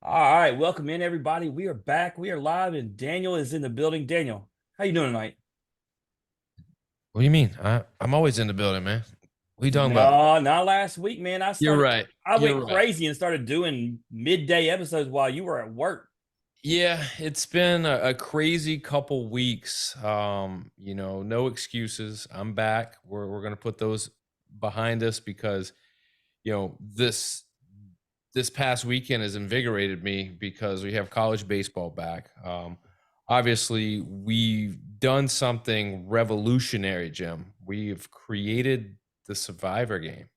All right, welcome in everybody. We are back. We are live, and Daniel is in the building. Daniel, how you doing tonight? What do you mean? I'm always in the building, man. What are you talking about? No, not last week, man. You're right. I went You're right. crazy and started doing midday episodes while you were at work. Yeah, it's been a crazy couple weeks. No excuses. I'm back. We're gonna put those behind us because this past weekend has invigorated me because we have college baseball back. Obviously, we've done something revolutionary, Jim. We've created the Survivor game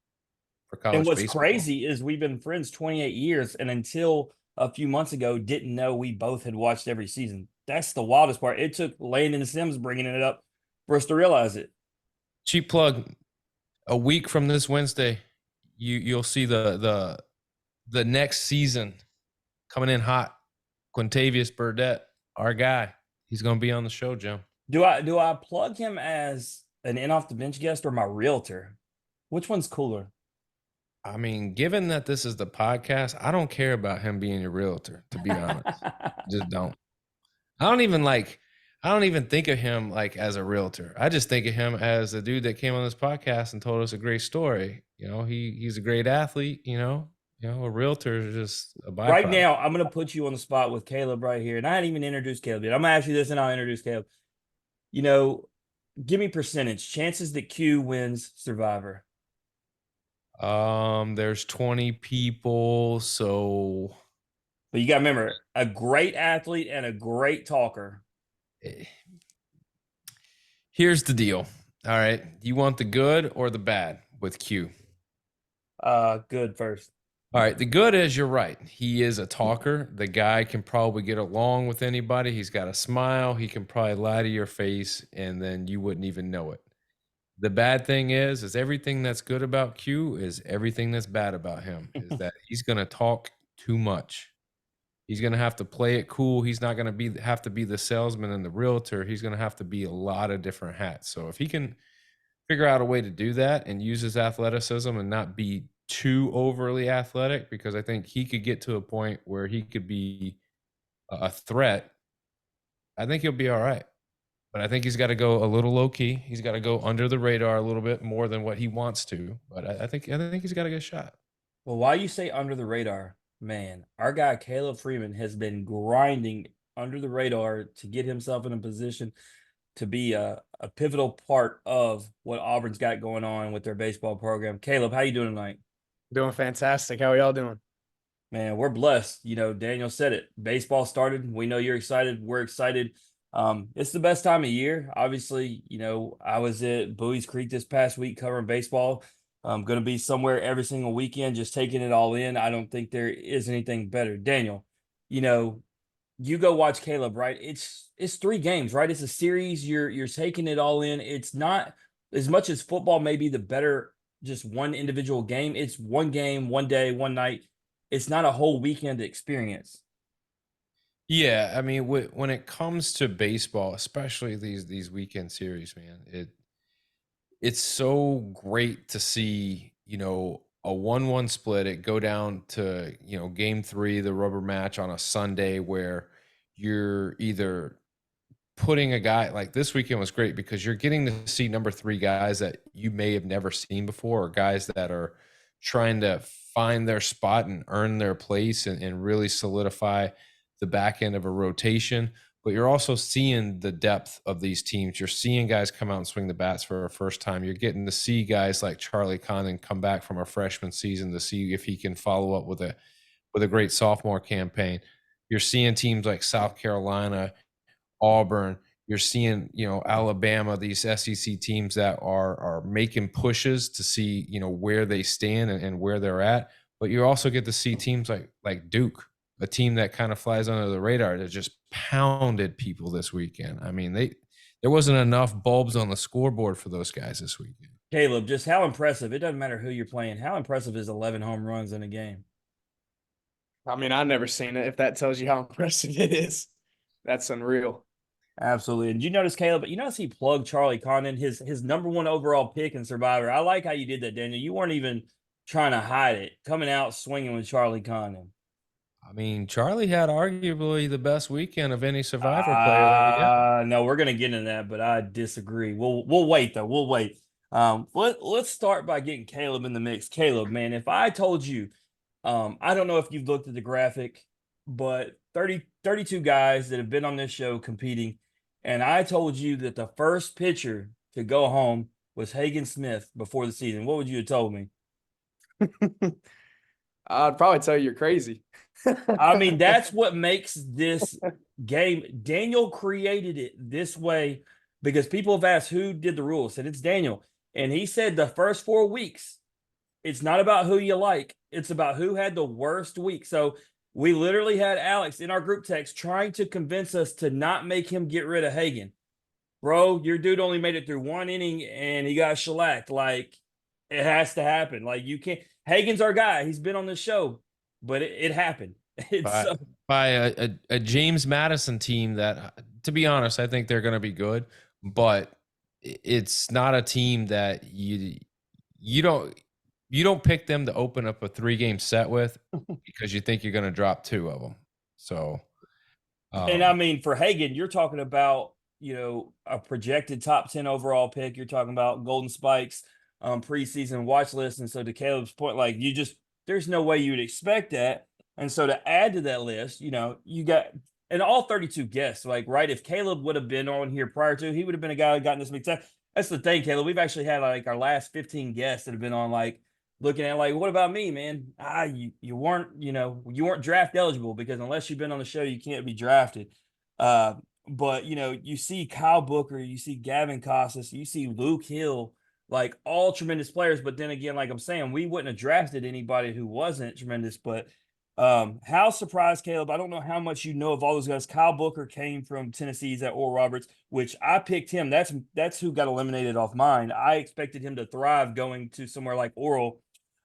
for And college what's baseball. crazy is we've been friends 28 years, and until a few months ago, didn't know we both had watched every season. That's the wildest part. It took Landon Sims bringing it up for us to realize it. Cheap plug. A week from this Wednesday, you'll see the next season coming in hot. Quintavious Burdett, our guy, he's going to be on the show, Jim. Do I plug him as an in off the bench guest or my realtor? Which one's cooler? I mean, given that this is the podcast, I don't care about him being your realtor. To be honest, just don't. I don't even like. I don't even think of him like as a realtor. I just think of him as a dude that came on this podcast and told us a great story. He's a great athlete. A realtor is just a Right byproduct. now, I'm going to put you on the spot with Kaleb right here. And I hadn't even introduced Kaleb yet. I'm going to ask you this and I'll introduce Kaleb. You know, give me percentage chances that Q wins Survivor. There's 20 people, so But you got to remember a great athlete and a great talker. eh, here's the deal. All right, you want the good or the bad with Q? Good first. All right, the good is you're right. He is a talker. The guy can probably get along with anybody. He's got a smile. He can probably lie to your face, and then you wouldn't even know it. The bad thing is everything that's good about Q is everything that's bad about him. Is that he's gonna talk too much. He's going to have to play it cool. He's not going to have to be the salesman and the realtor. He's going to have to be a lot of different hats. So if he can figure out a way to do that and use his athleticism and not be too overly athletic, because I think he could get to a point where he could be a threat, I think he'll be all right. But I think he's got to go a little low key. He's got to go under the radar a little bit more than what he wants to. But I think he's got a good shot. Well, why you say under the radar, man, our guy Caleb Freeman has been grinding under the radar to get himself in a position to be a pivotal part of what Auburn's got going on with their baseball program. Caleb, how you doing tonight? Doing fantastic. How are y'all doing? Man, we're blessed. Daniel said it. Baseball started. We know you're excited. We're excited. It's the best time of year. Obviously, I was at Bowie's Creek this past week covering baseball. I'm going to be somewhere every single weekend, just taking it all in. I don't think there is anything better. Daniel, you know, you go watch Caleb, right? It's three games, right? It's a series. You're taking it all in. It's not as much as football may be the better just one individual game. It's one game, one day, one night. It's not a whole weekend experience. Yeah, I mean, when it comes to baseball, especially these weekend series, man, it's so great to see, a 1-1 split, it go down to, game three, the rubber match on a Sunday where you're either putting a guy like this weekend was great because you're getting to see number three guys that you may have never seen before, or guys that are trying to find their spot and earn their place and really solidify the back end of a rotation. But you're also seeing the depth of these teams. You're seeing guys come out and swing the bats for a first time. You're getting to see guys like Charlie Condon come back from a freshman season to see if he can follow up with a great sophomore campaign. You're seeing teams like South Carolina, Auburn. You're seeing, Alabama, these SEC teams that are making pushes to see, where they stand and where they're at. But you also get to see teams like Duke, a team that kind of flies under the radar that just pounded people this weekend. I mean, there wasn't enough bulbs on the scoreboard for those guys this weekend. Caleb, just how impressive. It doesn't matter who you're playing. How impressive is 11 home runs in a game? I mean, I've never seen it. If that tells you how impressive it is, that's unreal. Absolutely. And you notice, Caleb, but you notice he plugged Charlie Condon, his number one overall pick in Survivor. I like how you did that, Daniel. You weren't even trying to hide it, coming out swinging with Charlie Condon. I mean, Charlie had arguably the best weekend of any Survivor player that we got. No, we're gonna get into that, but I disagree. We'll wait though. We'll wait. Let's start by getting Kaleb in the mix. Kaleb, man, if I told you, I don't know if you've looked at the graphic, but 32 guys that have been on this show competing, and I told you that the first pitcher to go home was Hagen Smith before the season, what would you have told me? I'd probably tell you you're crazy. I mean, that's what makes this game. Daniel created it this way because people have asked who did the rules, and it's Daniel. And he said the first 4 weeks, it's not about who you like, it's about who had the worst week. So we literally had Alex in our group text trying to convince us to not make him get rid of Hagen. Bro, your dude only made it through 1 inning and he got shellacked. Like, it has to happen. Like, you can't. Hagen's our guy. He's been on the show, but it happened. It's by by a James Madison team that, to be honest, I think they're going to be good, but it's not a team that you don't pick them to open up a 3-game set with because you think you're going to drop 2 of them. So, And I mean, for Hagen, you're talking about, a projected top 10 overall pick. You're talking about Golden Spikes, preseason watch list. And so to Caleb's point, like, there's no way you would expect that. And so to add to that list, you got, and all 32 guests, like, right? If Kaleb would have been on here prior to, he would have been a guy who gotten this many times. That's the thing, Caleb. We've actually had like our last 15 guests that have been on, like, looking at like, what about me, man? You weren't, you weren't draft eligible because unless you've been on the show, you can't be drafted. But you see Kyle Booker, you see Gavin Costas, you see Luke Hill, like all tremendous players. But then again, like I'm saying, we wouldn't have drafted anybody who wasn't tremendous. But how surprised, Caleb? I don't know how much you know of all those guys. Kyle Booker came from Tennessee's at Oral Roberts, which I picked him. That's who got eliminated off mine. I expected him to thrive going to somewhere like Oral.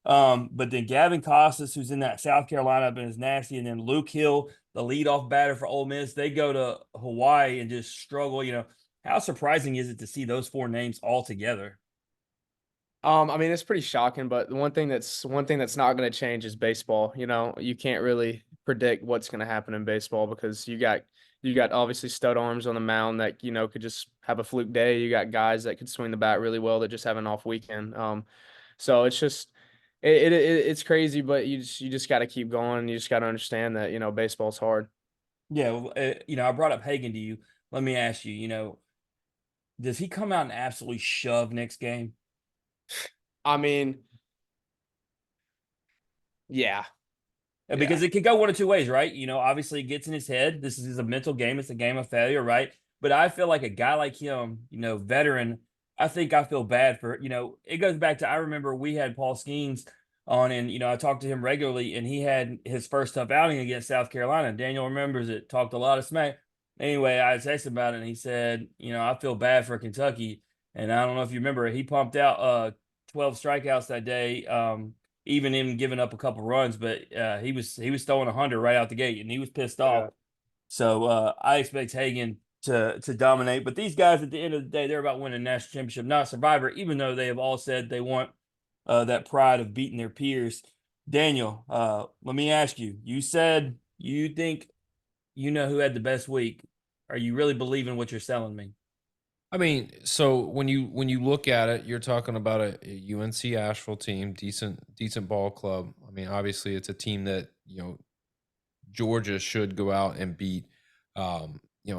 But then Gavin Costas, who's in that South Carolina, but is nasty, and then Luke Hill, the leadoff batter for Ole Miss, they go to Hawaii and just struggle. How surprising is it to see those 4 names all together? I mean, it's pretty shocking, but the one thing that's not going to change is baseball. You can't really predict what's going to happen in baseball because you got obviously stud arms on the mound that could just have a fluke day. You got guys that could swing the bat really well that just have an off weekend. So it's just it's crazy, but you just got to keep going. You just got to understand that baseball's hard. Yeah, well, I brought up Hagen to you. Let me ask you, does he come out and absolutely shove next game? I mean, yeah, yeah, Because it could go one of two ways, right? Obviously it gets in his head. This is a mental game. It's a game of failure, right? But I feel like a guy like him, veteran, I think I feel bad for, it goes back to, I remember we had Paul Skeens on and, I talked to him regularly and he had his first tough outing against South Carolina. Daniel remembers it, talked a lot of smack. Anyway, I texted him about it and he said, I feel bad for Kentucky. And I don't know if you remember, he pumped out 12 strikeouts that day. Even him giving up a couple runs, but he was throwing 100 right out the gate, and he was pissed off. yeah. So I expect Hagen to dominate. But these guys, at the end of the day, they're about winning a national championship, not Survivor. Even though they have all said they want that pride of beating their peers. Daniel, let me ask you. You said you think you know who had the best week. Are you really believing what you're selling me? I mean, so when you look at it, you're talking about a UNC Asheville team, decent ball club. I mean, obviously, it's a team that Georgia should go out and beat.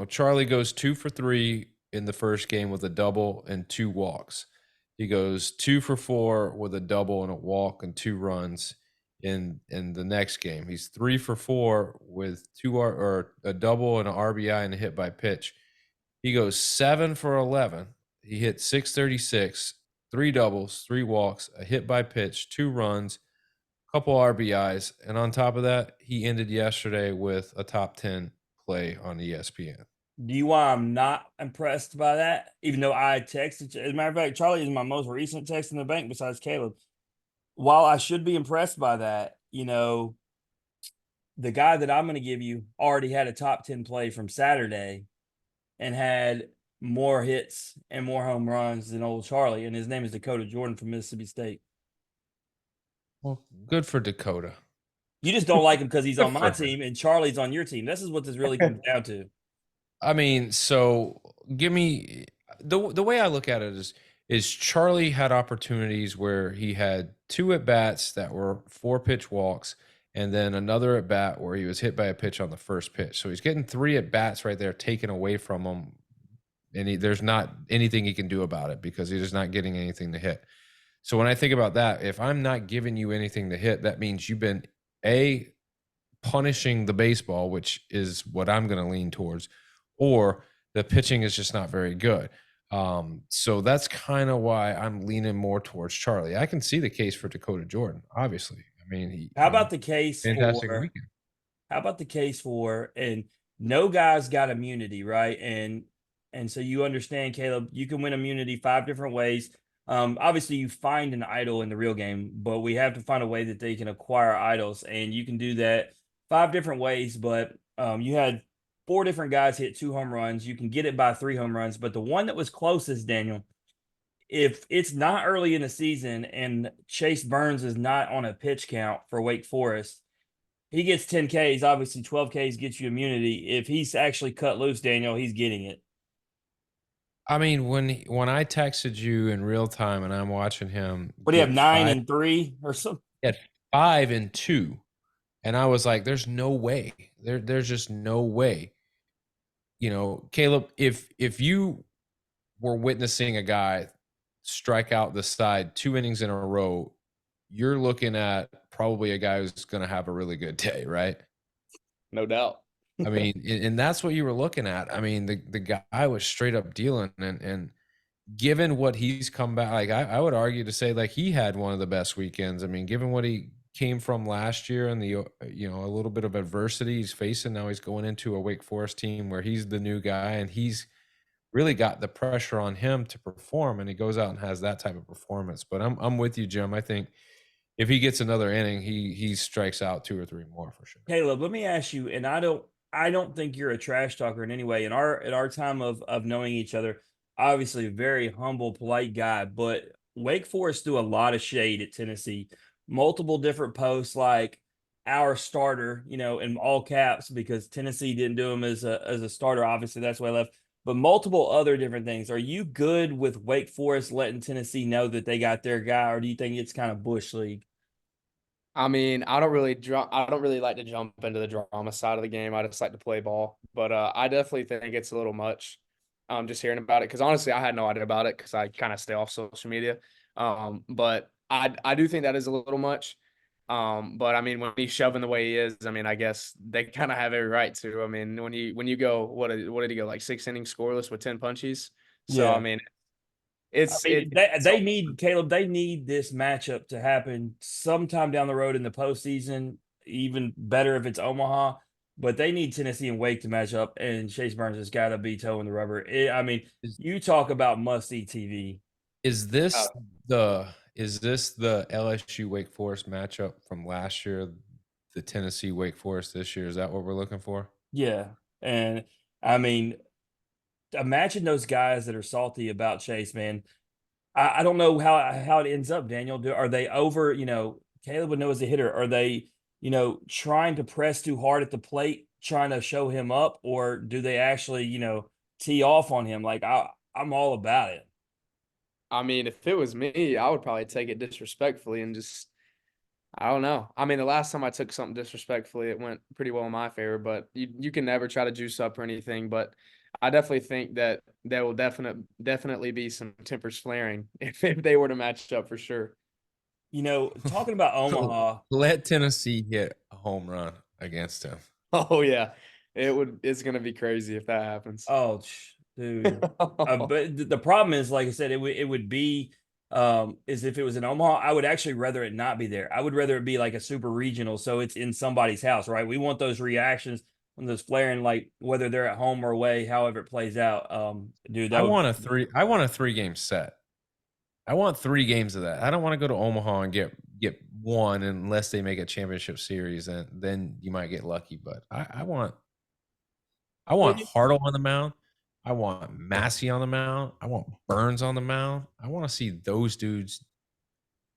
Charlie goes 2 for 3 in the first game with a double and 2 walks. He goes 2 for 4 with a double and a walk and 2 runs in the next game. He's 3 for 4 with or a double and an RBI and a hit by pitch. He goes 7 for 11. He hit 636, 3 doubles, 3 walks, a hit by pitch, 2 runs, couple RBIs, and on top of that, he ended yesterday with a top 10 play on ESPN. Do you why I'm not impressed by that? Even though I texted, as a matter of fact, Charlie is my most recent text in the bank besides Caleb. While I should be impressed by that, the guy that I'm going to give you already had a top 10 play from Saturday and had more hits and more home runs than old Charlie. And his name is Dakota Jordan from Mississippi State. Well, good for Dakota. You just don't like him because he's on my Different. team and Charlie's on your team. This is what this really comes down to. I mean, so give me the way I look at it is Charlie had opportunities where he had 2 at bats that were 4 pitch walks, and then another at bat where he was hit by a pitch on the first pitch. So he's getting 3 at bats right there taken away from him, and there's not anything he can do about it because he's just not getting anything to hit. So when I think about that, if I'm not giving you anything to hit, that means you've been punishing the baseball, which is what I'm going to lean towards, or the pitching is just not very good. So that's kind of why I'm leaning more towards Charlie. I can see the case for Dakota Jordan, obviously. I mean, How about the case fantastic for weekend. How about the case for and no guy's got immunity, right? And so you understand, Caleb, you can win immunity 5 different ways. Obviously, you find an idol in the real game, but we have to find a way that they can acquire idols, and you can do that 5 different ways. But you had 4 different guys hit 2 home runs. You can get it by 3 home runs, but the one that was closest, Daniel, if it's not early in the season and Chase Burns is not on a pitch count for Wake Forest, he gets 10 Ks. Obviously, 12 Ks gets you immunity. If he's actually cut loose, Daniel, he's getting it. I mean, when I texted you in real time and I'm watching him What do you have, get 9-3 or something? at 5-2, and I was like, "There's no way. There's just no way." You know, Caleb, if you were witnessing a guy strike out the side 2 innings in a row, you're looking at probably a guy who's going to have a really good day, right? No doubt. I mean, and that's what you were looking at. I mean, the guy was straight up dealing, and given what he's come back, like I would argue to say like he had one of the best weekends. I mean, given what he came from last year and the a little bit of adversity he's facing, now he's going into a Wake Forest team where he's the new guy and he's really got the pressure on him to perform, and he goes out and has that type of performance. But I'm with you, Jim. I think if he gets another inning, he strikes out 2 or 3 more for sure. Caleb, let me ask you, and I don't think you're a trash talker in any way. In our time of knowing each other, obviously a very humble, polite guy, but Wake Forest threw a lot of shade at Tennessee. Multiple different posts like our starter, in all caps, because Tennessee didn't do him as a starter. Obviously, that's why I left. But multiple other different things. Are you good with Wake Forest letting Tennessee know that they got their guy, or do you think it's kind of Bush League? I mean, I don't really like to jump into the drama side of the game. I just like to play ball. But I definitely think it's a little much. Just hearing about it because honestly, I had no idea about it because I kind of stay off social media. But I do think that is a little much. But I mean, when he's shoving the way he is, I mean, I guess they kind of have every right to. I mean, when you go, what did he go, like 6 innings scoreless with 10 punchies? So I Yeah. mean, I it's mean, it. they need Caleb. They need this matchup to happen sometime down the road in the postseason. Even better if it's Omaha, but they need Tennessee and Wake to match up, and Chase Burns has got to be toeing the rubber. I mean, Is you talk about must see TV. is this the LSU Wake Forest matchup from last year, the Tennessee Wake Forest this year? Is that what we're looking for? Yeah, and I mean, imagine those guys that are salty about Chase, man. I don't know how it ends up, Daniel. Are they over? Caleb would know as a hitter. Are they, trying to press too hard at the plate, trying to show him up, or do they actually, tee off on him? Like I'm all about it. I mean, if it was me, I would probably take it disrespectfully and just I don't know. I mean, the last time I took something disrespectfully, it went pretty well in my favor, but you can never try to juice up or anything. But I definitely think that there will definitely be some tempers flaring if they were to match up for sure. Talking about Omaha, Let Tennessee hit a home run against him. Oh yeah. It's gonna be crazy if that happens. oh, dude. But the problem is, like I said, it would be is if it was in Omaha, I would actually rather it not be there. I would rather it be like a super regional, so it's in somebody's house, right? We want those reactions when those flaring, like whether they're at home or away, however it plays out. Dude, that I would want a 3-game set. I want 3 games of that. I don't want to go to Omaha and get one unless they make a championship series, and then you might get lucky. But I want Hartle on the mound. I want Massey on the mound. I want Burns on the mound. I want to see those dudes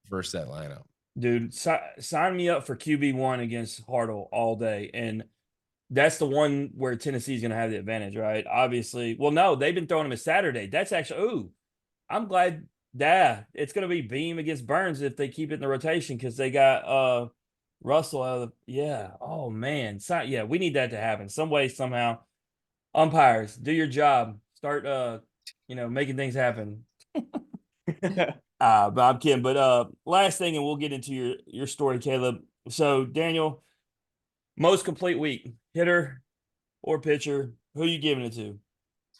versus that lineup. Dude, sign me up for QB1 against Hartle all day. And that's the one where Tennessee's going to have the advantage, right? Obviously. Well, no, they've been throwing him a Saturday. That's actually, ooh, I'm glad. Yeah, it's going to be Beam against Burns if they keep it in the rotation because they got Russell out of yeah. Oh, man. Yeah, we need that to happen some way, somehow. Umpires, do your job. Start, making things happen. But I'm kidding. But last thing, and we'll get into your story, Caleb. So Daniel, most complete week, hitter or pitcher, who you giving it to?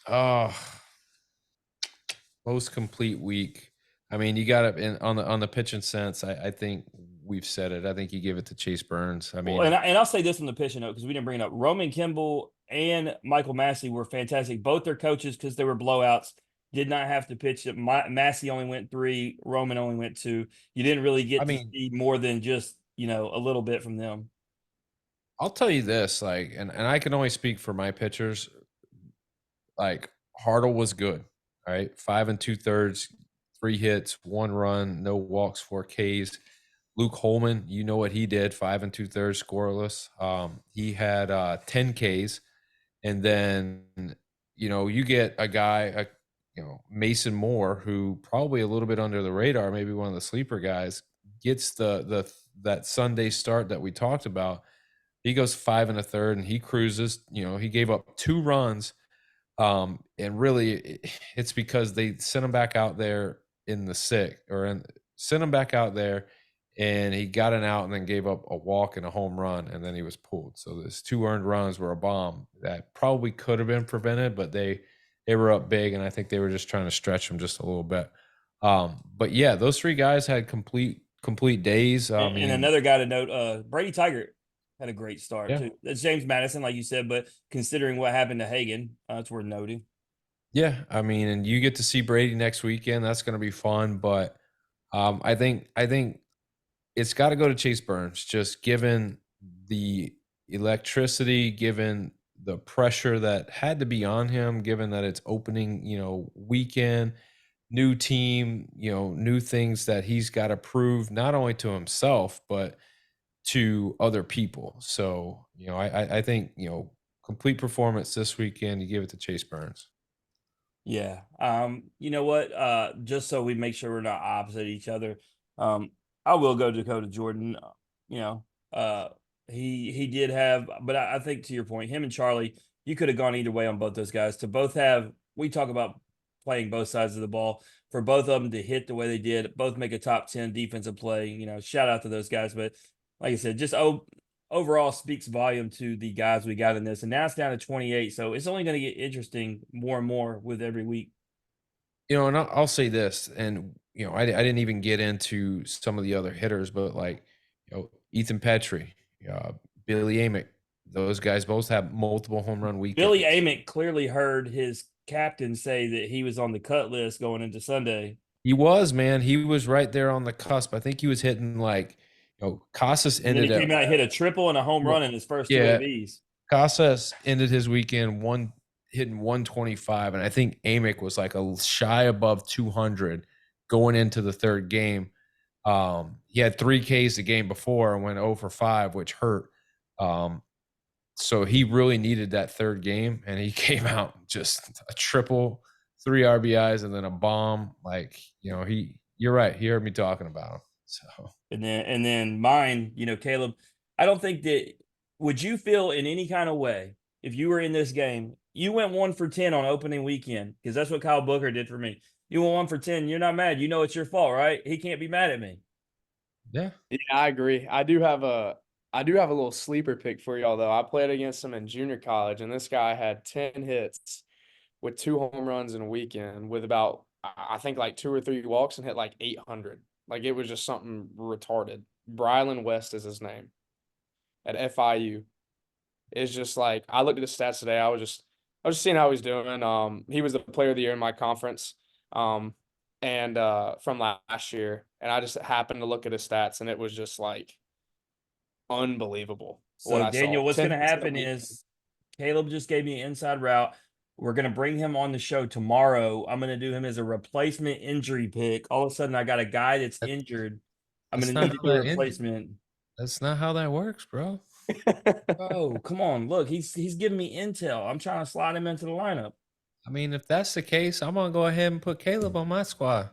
Oh, most complete week. I mean, you got it on the pitching sense. I think we've said it. I think you give it to Chase Burns. I Well, mean, and I'll say this on the pitching note because we didn't bring it up. Roman Kimball and Michael Massey were fantastic. Both their coaches, because they were blowouts, did not have to pitch. Massey only went 3. Roman only went 2. You didn't really I get to mean, see more than just a little bit from them. I'll tell you this, like, and I can only speak for my pitchers. Like Hartle was good. All right. 5 2/3, 3 hits, 1 run, no walks, 4 Ks. Luke Holman, you know what he did, 5 2/3 scoreless. He had 10 Ks. And then, you get a guy, Mason Moore, who probably a little bit under the radar, maybe one of the sleeper guys, gets that Sunday start that we talked about. He goes 5 1/3 and he cruises. He gave up 2 runs. And really, it's because they sent him back out there in the sent him back out there, and he got an out and then gave up a walk and a home run, and then he was pulled. So those 2 earned runs were a bomb that probably could have been prevented, but they were up big, and I think they were just trying to stretch him just a little bit. But yeah, those 3 guys had complete days. I And mean, another guy to note, Brady Tigert had a great start yeah, too. That's James Madison, like you said, but considering what happened to Hagan, it's worth noting. yeah. I mean, and you get to see Brady next weekend. That's going to be fun. But I think it's got to go to Chase Burns, just given the electricity, given the pressure that had to be on him, given that it's opening, weekend, new team, new things that he's got to prove not only to himself but to other people. So, I think, complete performance this weekend. You give it to Chase Burns. Yeah. You know what? Just so we make sure we're not opposite each other, um, I will go Dakota Jordan. You know, uh, he did have, but I think to your point, him and Charlie, you could have gone either way on both those guys. To both have, we talk about playing both sides of the ball. For both of them to hit the way they did, both make a top 10 defensive play. Shout out to those guys. But like I said, just overall speaks volume to the guys we got in this. And now it's down to 28. So it's only going to get interesting more and more with every week. And I'll say this, and I didn't even get into some of the other hitters, but like Ethan Petrie, Billy Amick, those guys both have multiple home run Billy weekends. Amick clearly heard his captain say that he was on the cut list going into Sunday. He was, man. He was right there on the cusp. I think he was hitting like, Casas And then he ended came at out and hit a triple and a home well, run in his first two yeah. ABs. Casas ended his weekend hitting 125, and I think Amick was like a shy above 200 going into the third game. He had 3 Ks the game before and went 0 for 5, which hurt. So he really needed that third game, and he came out just a triple, 3 RBIs, and then a bomb. Like, you're right. He heard me talking about him. So And then mine, Caleb, I don't think that would you feel in any kind of way if you were in this game, you went 1 for 10 on opening weekend, because that's what Kyle Booker did for me. You went 1 for 10, you're not mad. You know it's your fault, right? He can't be mad at me. yeah, Yeah, I agree. I do have a little sleeper pick for y'all though. I played against him in junior college, and this guy had 10 hits with 2 home runs in a weekend with about I think like 2 or 3 walks and hit like 800. Like it was just something retarded. Brylan West is his name at FIU. It's just like I looked at his stats today. I was just seeing how he's doing. He was the player of the year in my conference. And from last year, and I just happened to look at his stats, and it was just like unbelievable what So I saw. Daniel, what's 10 going to hits in a happen week. is Caleb just gave me an inside route. We're going to bring him on the show tomorrow. I'm going to do him as a replacement injury pick. All of a sudden, I got a guy that's injured. I'm That's gonna not need to how do a that ended. replacement. That's not how that works, bro. Oh, come on. Look, he's giving me intel. I'm trying to slide him into the lineup. I mean, if that's the case, I'm gonna go ahead and put Kaleb on my squad.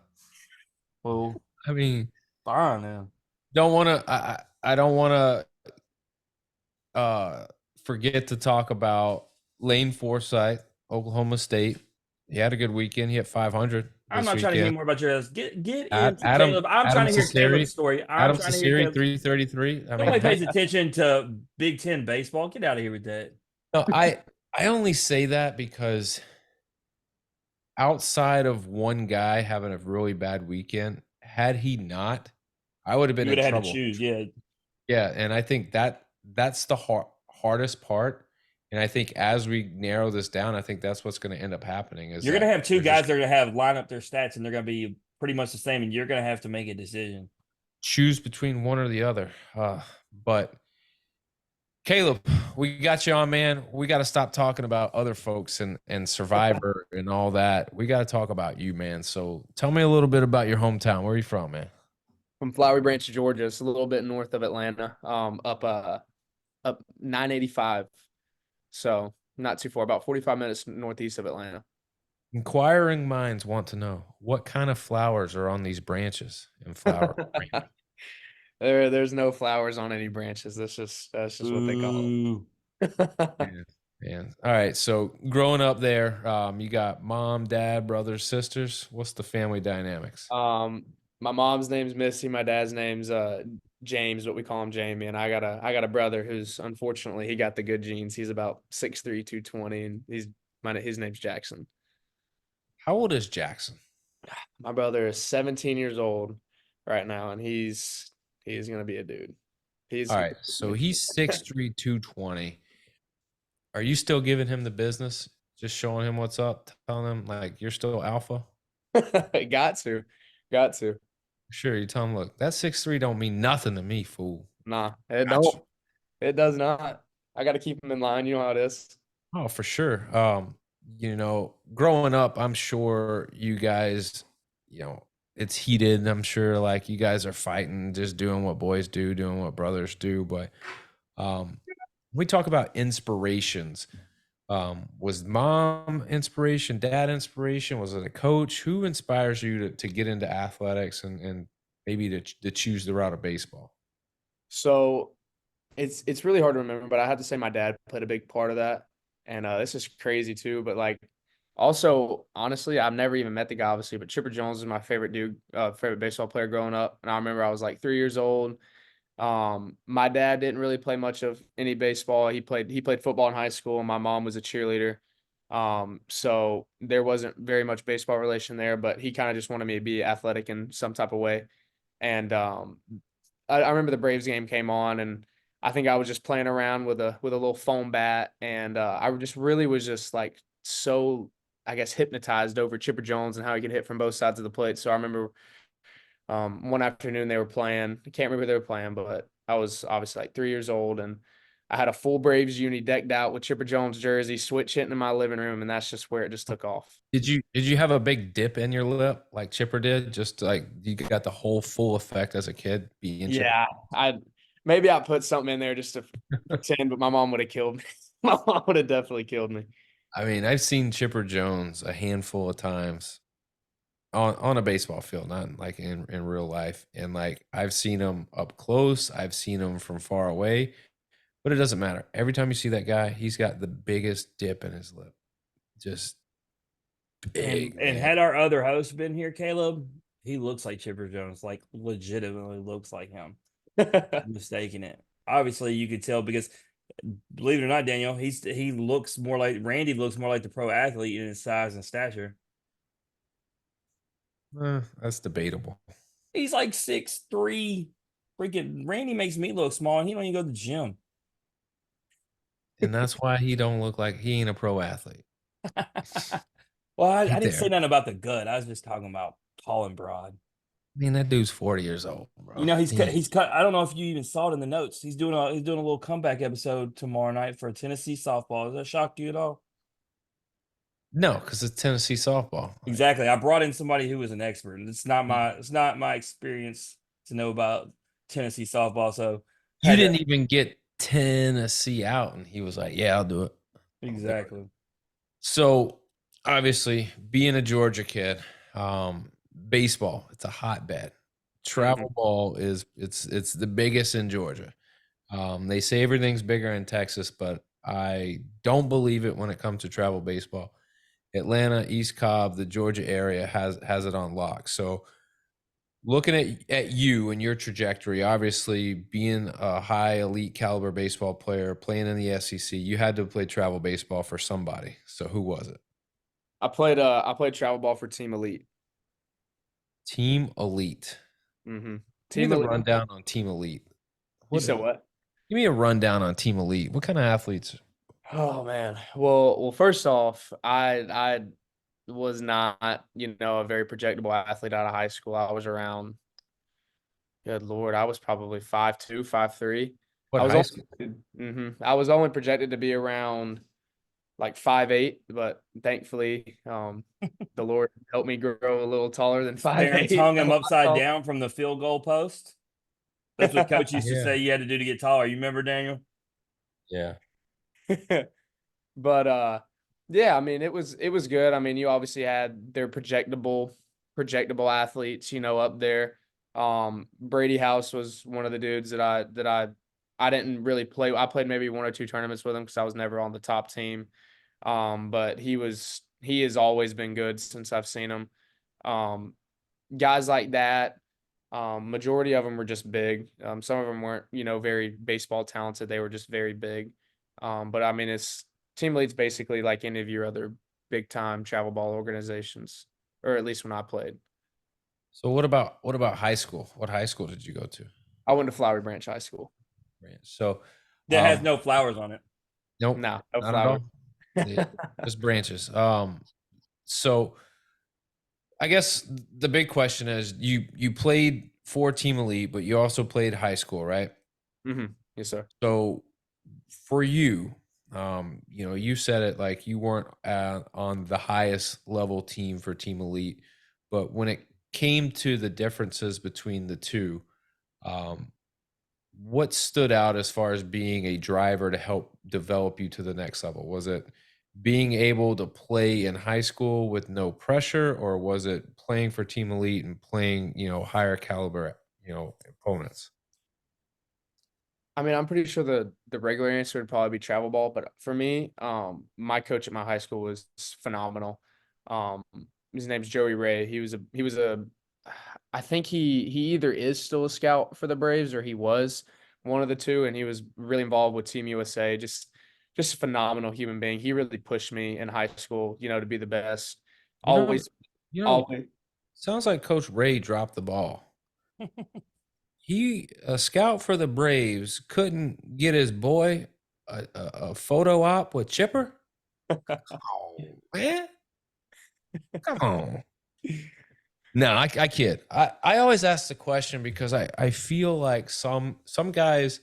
Well, I mean, fine now. don't want to. I don't want to forget to talk about Lane Forsythe, Oklahoma State. He had a good weekend. He hit 500 I'm this not trying to hear weekend. more about your ass. Get into Adam Caleb. I'm trying Adam to hear Cesari, Caleb's story. I'm Adam trying to hear Cesari, Caleb's. 333. I mean, Nobody pays heck, attention to Big Ten baseball. Get out of here with that. no, I only say that because outside of one guy having a really bad weekend, had he not, I would have been You would in have had to trouble. choose. Yeah. Yeah, and I think that's the hardest part. And I think as we narrow this down, I think that's what's going to end up happening is You're gonna that have two there's guys just that are gonna have line up their stats and they're gonna be pretty much the same, and you're gonna have to make a decision. choose between one or the other. But Caleb, we got you on, man. We got to stop talking about other folks and Survivor and all that. We got to talk about you, man. So tell me a little bit about your hometown. Where are you from, man? From Flowery Branch, Georgia. It's a little bit north of Atlanta. Up 985. So not too far, about 45 minutes northeast of Atlanta. Inquiring minds want to know what kind of flowers are on these branches in Flower Branch. There's no flowers on any branches. That's just what they call Ooh. it. Man, man. All right. So growing up there, you got mom, dad, brothers, sisters. What's the family dynamics? My mom's name's Missy. My dad's name's James, but we call him Jamie. And I got a brother who's unfortunately he got the good genes. He's about 6'3", 220, and his name's Jackson. How old is Jackson? My brother is 17 years old right now, and he's gonna be a dude. He's All right. So he's 6'3", 220. Are you still giving him the business? Just showing him what's up, telling him like you're still alpha? got to. Sure, you tell him, look, that 6'3" don't mean nothing to me, fool. Nah, it Gotcha. don't. It does not. I got to keep him in line. You know how it is. Oh, for sure. Growing up, I'm sure you guys, it's heated. I'm sure like you guys are fighting, just doing what boys do, doing what brothers do. But we talk about inspirations. Was mom inspiration, dad inspiration? Was it a coach? Who inspires you to get into athletics and maybe to choose the route of baseball? So it's really hard to remember, but I have to say my dad played a big part of that. And this is crazy too. But like, also honestly, I've never even met the guy obviously, but Chipper Jones is my favorite dude, favorite baseball player growing up. And I remember I was like 3 years old. My dad didn't really play much of any baseball. He played football in high school, and my mom was a cheerleader. So there wasn't very much baseball relation there, but he kind of just wanted me to be athletic in some type of way. And I remember the Braves game came on, and I think I was just playing around with a little foam bat, and I just really was just like so, I guess, hypnotized over Chipper Jones and how he could hit from both sides of the plate. So I remember one afternoon they were playing. I can't remember who they were playing, but I was obviously like 3 years old, and I had a full Braves uni decked out with Chipper Jones jersey, switch hitting in my living room, and that's just where it just took off. Did you have a big dip in your lip like Chipper did? Just like you got the whole full effect as a kid being Chipper? Yeah, I put something in there just to pretend, but my mom would have killed me. My mom would have definitely killed me. I mean, I've seen Chipper Jones a handful of times on a baseball field, not like in real life. And like I've seen him up close, I've seen him from far away, but it doesn't matter. Every time you see that guy, he's got the biggest dip in his lip. Just big, And man. had our other host been here, Caleb, he looks like Chipper Jones, like legitimately looks like him. Mistaking it. Obviously, you could tell because believe it or not, Daniel, he looks more like Randy looks more like the pro athlete in his size and stature. That's debatable. He's like 6'3". Freaking Randy makes me look small, and he don't even go to the gym. And that's why he don't look like he ain't a pro athlete. Well, I Right didn't say there. nothing about the gut. I was just talking about tall and broad. I mean, that dude's 40 years old, bro. You know, he's cut. Damn. He's cut. I don't know if you even saw it in the notes. He's doing a little comeback episode tomorrow night for Tennessee softball. Does that shock you at all? No, because it's Tennessee softball. Like, Exactly. I brought in somebody who was an expert. It's not my experience to know about Tennessee softball. So You had to, didn't even get Tennessee out, and he was like, "Yeah, I'll do it." I'll do it. exactly. So obviously, being a Georgia kid, baseball, it's a hotbed. Travel Mhm. ball it's the biggest in Georgia. They say everything's bigger in Texas, but I don't believe it when it comes to travel baseball. Atlanta, East Cobb, the Georgia area has it on lock. So looking at you and your trajectory, obviously being a high elite caliber baseball player, playing in the SEC, you had to play travel baseball for somebody. So who was it? I played travel ball for Team Elite. Team Elite. Mhm. Give me Team the Elite. rundown on Team Elite. You What? said what? Give me a rundown on Team Elite. What kind of athletes? Oh man. Well, first off, I was not, a very projectable athlete out of high school. I was around, good Lord, I was probably 5'2", 5'3". What I was high only school? I was only projected to be around like 5'8", but thankfully, the Lord helped me grow a little taller than five Parents eight. hung him upside down from the field goal post. That's what coach used to Yeah. say you had to do to get taller. You remember, Daniel? Yeah. But yeah, I mean it was good. I mean, you obviously had their projectable athletes, up there. Brady House was one of the dudes that I didn't really play. I played maybe one or two tournaments with him because I was never on the top team. But he has always been good since I've seen him. Um, Guys like that, majority of them were just big. Some of them weren't, very baseball talented. They were just very big. But I mean, it's team leads basically like any of your other big time travel ball organizations, or at least when I played. So what about high school? What high school did you go to? I went to Flowery Branch High School. Right. So, That has no flowers on it. nope, No, no not at Flowery. all. They, just branches. So I guess the big question is you played for Team Elite, but you also played high school, right? Yes, sir. So for you, you said it like you weren't on the highest level team for Team Elite, but when it came to the differences between the two, um, what stood out as far as being a driver to help develop you to the next level? Was it being able to play in high school with no pressure, or was it playing for Team Elite and playing, higher caliber, opponents? I mean, I'm pretty sure the regular answer would probably be travel ball, but for me, my coach at my high school was phenomenal. Um, his name's Joey Ray. He was a I think he either is still a scout for the Braves or he was one of the two, and he was really involved with Team USA. Just a phenomenal human being. He really pushed me in high school, to be the best. You know, Always, you know, always. sounds like Coach Ray dropped the ball. He, a scout for the Braves, couldn't get his boy a photo op with Chipper. Oh man, come on. No, I kid. I always ask the question because I feel like some guys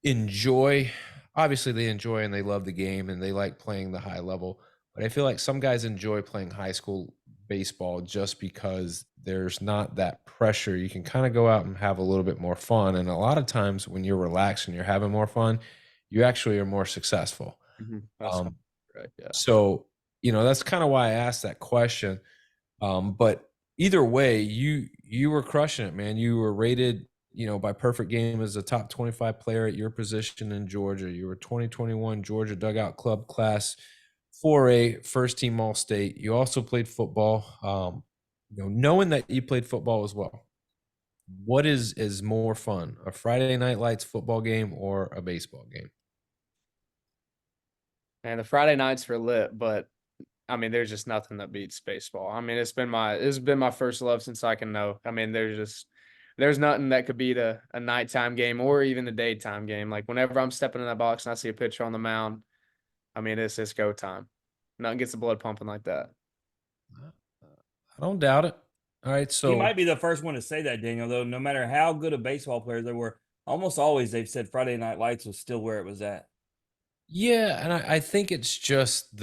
enjoy, obviously they enjoy and they love the game and they like playing the high level, but I feel like some guys enjoy playing high school baseball just because there's not that pressure. You can kind of go out and have a little bit more fun, and a lot of times when you're relaxed and you're having more fun, you actually are more successful. That's um right. Yeah. so that's kind of why I asked that question. But either way, you were crushing it, man. You were rated, by Perfect Game as a top 25 player at your position in Georgia. You were 2021 Georgia Dugout Club Class 4A first team All State. You also played football. Knowing that you played football as well, what is more fun, a Friday Night Lights football game or a baseball game? And the Friday nights were lit, but I mean, there's just nothing that beats baseball. I mean, it's been my first love since I can know. I mean, there's nothing that could beat a nighttime game or even a daytime game. Like whenever I'm stepping in that box and I see a pitcher on the mound, I mean, it's go time. Nothing gets the blood pumping like that. I don't doubt it. All right, He so might be the first one to say that, Daniel, though. No matter how good a baseball player they were, almost always they've said Friday Night Lights was still where it was at. yeah, and I think it's just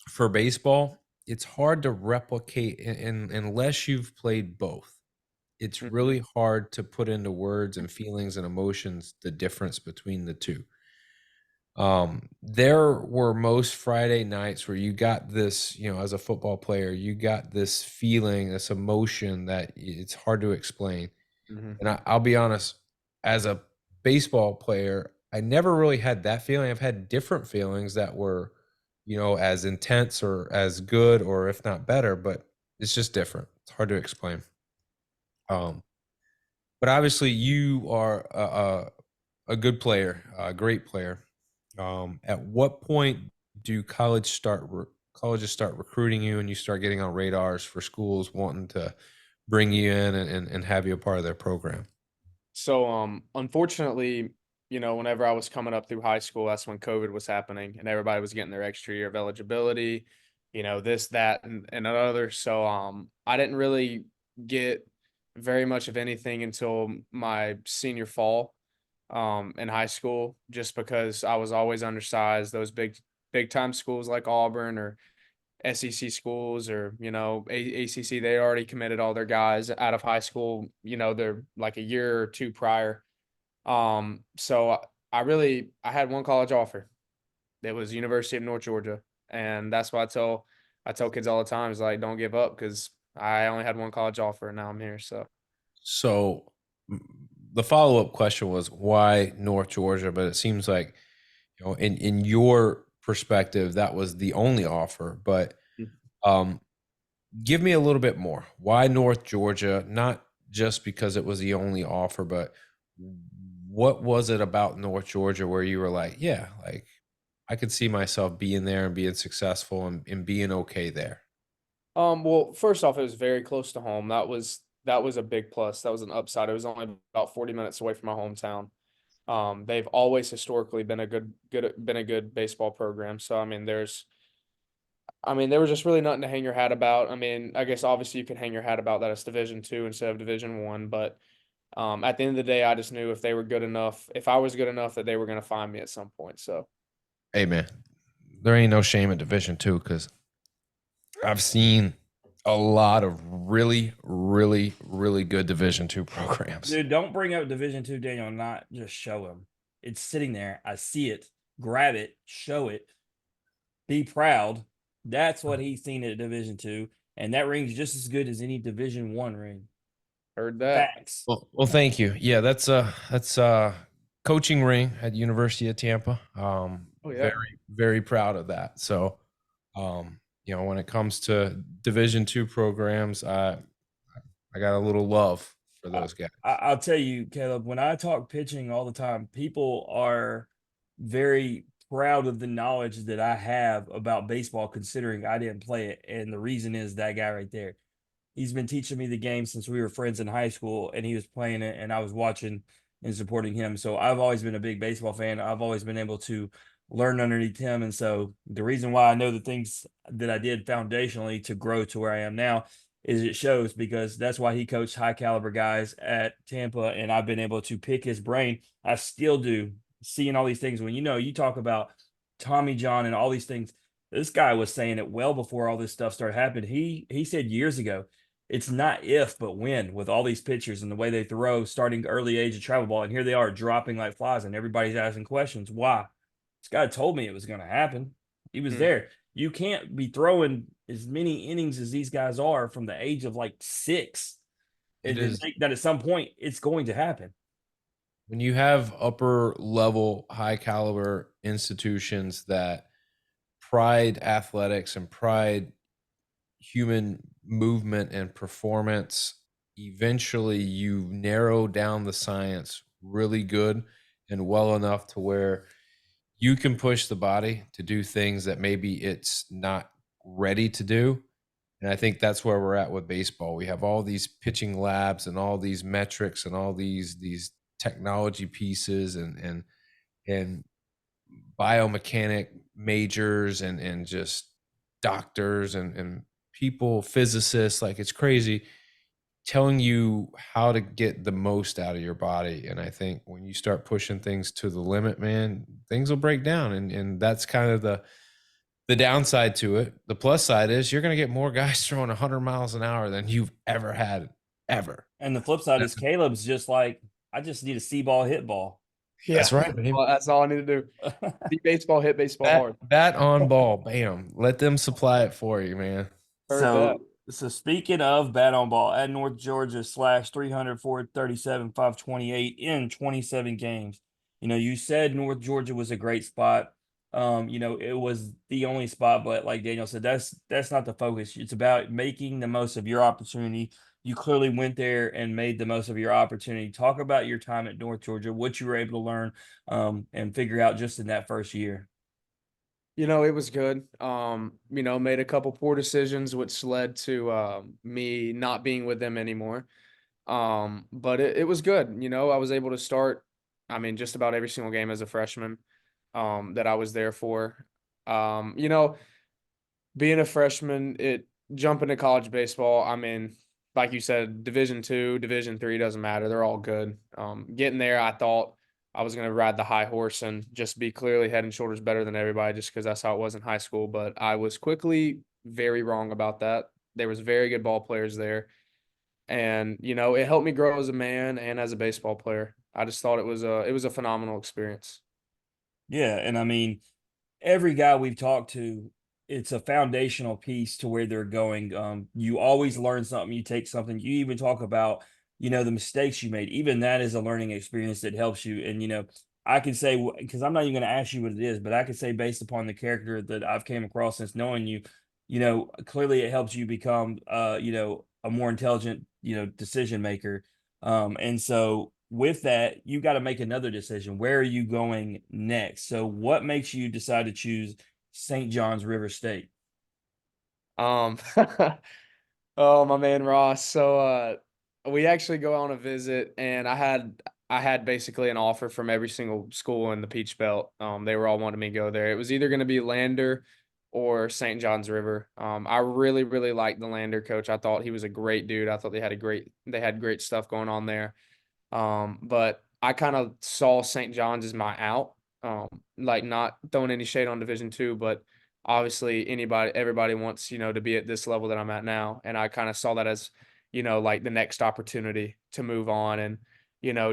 for baseball, it's hard to replicate unless you've played both. it's Mhm. really hard to put into words and feelings and emotions the difference between the two. There were most Friday nights where you got this, as a football player, you got this feeling, this emotion that it's hard to explain. Mhm. And I'll be honest, as a baseball player, I never really had that feeling. I've had different feelings that were, as intense or as good or if not better, but it's just different. It's hard to explain. Um, but obviously, you are a good player, a great player. At what point do colleges start recruiting you and you start getting on radars for schools wanting to bring you in and have you a part of their program? So, unfortunately, whenever I was coming up through high school, that's when COVID was happening and everybody was getting their extra year of eligibility, this, that, and another. So, I didn't really get very much of anything until my senior fall, in high school, just because I was always undersized. Those big time schools like Auburn or SEC schools or ACC, they already committed all their guys out of high school. They're like a year or two prior. So I had one college offer. It was University of North Georgia, and that's why I tell kids all the time is like, don't give up, because I only had one college offer and now I'm here. So So the follow up question was why North Georgia? But it seems like in your perspective that was the only offer. But mm, um, give me a little bit more. Why North Georgia? Not just because it was the only offer, but what was it about North Georgia where you were like, yeah, like I could see myself being there and being successful and being okay there. well, first off, it was very close to home. That was a big plus. That was an upside. It was only about 40 minutes away from my hometown. They've always historically been a good baseball program. So there was just really nothing to hang your hat about. I mean, I guess obviously you can hang your hat about that it's Division 2 instead of Division 1, but at the end of the day, I just knew if they were good enough, if I was good enough, that they were going to find me at some point. So Hey man, there ain't no shame in Division 2 because I've seen a lot of really, really, really good Division 2 programs. Dude, don't bring up Division 2, Daniel, not just show him. It's sitting there. I see it. Grab it, show it, be proud. That's what he's seen at Division 2, and that ring's just as good as any Division 1 ring. heard that. Facts. Well, thank you. Yeah, that's coaching ring at University of Tampa. Oh Very, yeah. very proud of that. So, when it comes to Division 2 programs, I got a little love for I, those guys. I'll tell you, Caleb, when I talk pitching all the time, people are very proud of the knowledge that I have about baseball, considering I didn't play it. And the reason is that guy right there. He's been teaching me the game since we were friends in high school, and he was playing it, and I was watching and supporting him. So I've always been a big baseball fan. I've always been able to learn underneath him. And so the reason why I know the things that I did foundationally to grow to where I am now is it shows, because that's why he coached high caliber guys at Tampa, and I've been able to pick his brain. I still do, seeing all these things when you talk about Tommy John and all these things. This guy was saying it well before all this stuff started happening. He said years ago, it's not if but when, with all these pitchers and the way they throw starting early age of travel ball, and here they are dropping like flies, and everybody's asking questions. Why? This guy told me it was going to happen. He was Mhm. there. You can't be throwing as many innings as these guys are from the age of like 6 It and then is think that at some point it's going to happen. when you have upper level, high caliber institutions that pride athletics and pride human movement and performance, eventually you narrow down the science really good and well enough to where you can push the body to do things that maybe it's not ready to do. And I think that's where we're at with baseball. We have all these pitching labs and all these metrics and all these technology pieces and biomechanic majors and just doctors and people, physicists, like it's crazy telling you how to get the most out of your body. And I think when you start pushing things to the limit, man, things will break down. And that's kind of the downside to it. The plus side is you're going to get more guys throwing 100 miles an hour than you've ever had ever. And the flip side is Caleb's just like, I just need a see ball, hit ball. That's Yeah, right, baby. well, that's all I need to do. See baseball, hit baseball hard. Bat on ball, bam. Let them supply it for you, man. Heard that. So speaking of bat on ball, at North Georgia slash 300, 437, 528 in 27 games. You know, you said North Georgia was a great spot. You know, it was the only spot, but like Daniel said, that's not the focus. It's about making the most of your opportunity. You clearly went there and made the most of your opportunity. Talk about your time at North Georgia, what you were able to learn, and figure out just in that first year. It was good. Made a couple poor decisions, which led to me not being with them anymore. But it was good. I was able to start, just about every single game as a freshman that I was there for. Um, you know, Being a freshman, jumping to college baseball, like you said, Division 2, Division 3 doesn't matter. They're all good. Getting there, I thought I was gonna ride the high horse and just be clearly head and shoulders better than everybody, just because that's how it was in high school. But I was quickly very wrong about that. There was very good ball players there, and it helped me grow as a man and as a baseball player. I just thought it was a phenomenal experience. Yeah, and I mean, every guy we've talked to, it's a foundational piece to where they're going. You always learn something, you take something. You even talk about, the mistakes you made. Even that is a learning experience that helps you. And I can say, because I'm not even going to ask you what it is, but I can say based upon the character that I've came across since knowing you, clearly it helps you become, a more intelligent, decision maker. And so with that, you got to make another decision. Where are you going next? So what makes you decide to choose St. John's River State? Um, oh, my man Ross. So we actually go on a visit, and I had basically an offer from every single school in the Peach Belt. They were all wanting me to go there. It was either going to be Lander or St. John's River. I really, really liked the Lander coach. I thought he was a great dude. I thought they had great stuff going on there. But I kind of saw St. John's as my out. Like, not throwing any shade on Division 2, but obviously everybody wants, to be at this level that I'm at now. And I kind of saw that as, like the next opportunity to move on and,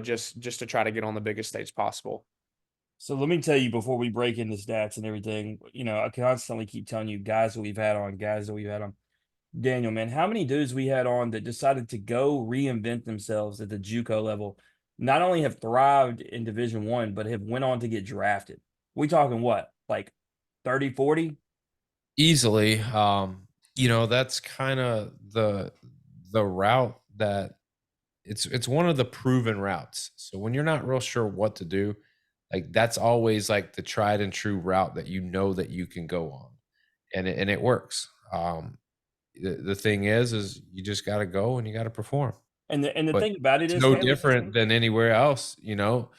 just to try to get on the biggest stage possible. So let me tell you before we break into stats and everything, I constantly keep telling you guys that we've had on, guys that we've had on. Daniel, man, how many dudes we had on that decided to go reinvent themselves at the JUCO level, not only have thrived in Division 1, but have went on to get drafted. We talking what, like 30, 40? Easily. That's kind of the route that it's one of the proven routes. So when you're not real sure what to do, like that's always like the tried and true route that you know that you can go on. And it works. The thing is you just got to go and you got to perform. And the But thing about it it's is, no Caleb, different than anywhere else, no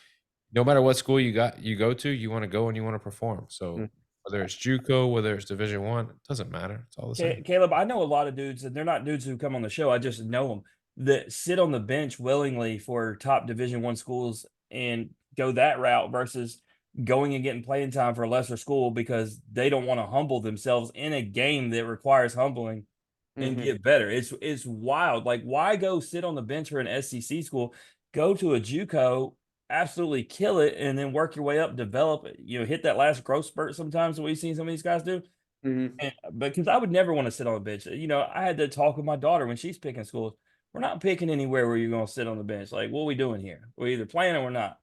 matter what school you go to, you want to go and you want to perform. Mm. So whether it's JUCO, whether it's Division 1, it doesn't matter. It's all the same. Caleb, I know a lot of dudes, and they're not dudes who come on the show. I just know them that sit on the bench willingly for top Division 1 schools and go that route versus going and getting playing time for a lesser school because they don't want to humble themselves in a game that requires humbling and Mhm. get better. It's wild. Like, why go sit on the bench for an SEC school? Go to a JUCO, absolutely kill it, and then work your way up, develop it. Hit that last growth spurt sometimes that we've seen some of these guys do. Mhm. And because I would never want to sit on the bench. I had to talk with my daughter when she's picking schools. We're not picking anywhere where you're going to sit on the bench. Like, what are we doing here? We're either playing or we're not.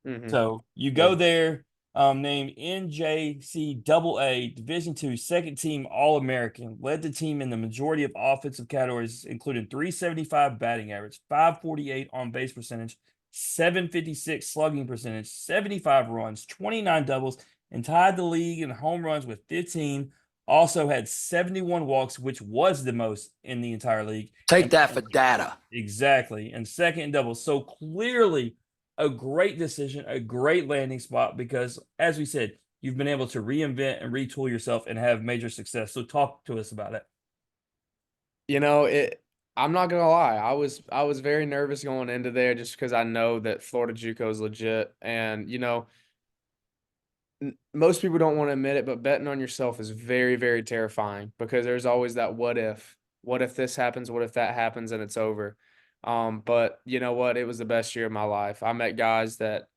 Mhm. So you Yeah. go there, named NJCAA Division 2 second team All American, led the team in the majority of offensive categories, including 375 batting average, 548 on base percentage, 756 slugging percentage, 75 runs, 29 doubles, and tied the league in home runs with 15. Also had 71 walks, which was the most in the entire league. Take And that for data. exactly. And second in doubles. So clearly a great decision, a great landing spot because, as we said, you've been able to reinvent and retool yourself and have major success. So talk to us about it. I'm not gonna lie. I was very nervous going into there just because I know that Florida JUCO is legit, and most people don't want to admit it, but betting on yourself is very, very terrifying because there's always that what if. What if this happens? What if that happens? And it's over. But you know what? It was the best year of my life. I met guys that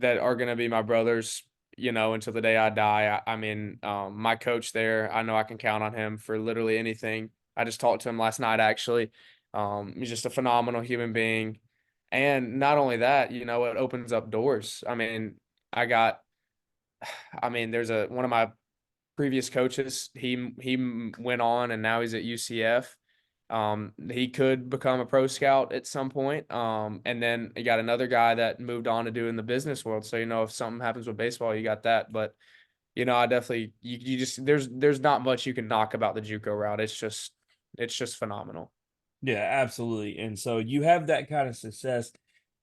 are gonna be my brothers, you know, until the day I die. I mean, my coach there, I know I can count on him for literally anything. I just talked to him last night actually. He's just a phenomenal human being. And not only that, you know, it opens up doors. I mean, I got there's a one of my previous coaches, he went on and now he's at UCF. He could become a pro scout at some point. And then you got another guy that moved on to do in the business world. So, you know, if something happens with baseball, you got that. But, you know, I definitely you just there's not much you can knock about the JUCO route. It's just phenomenal. Yeah, absolutely. And so you have that kind of success.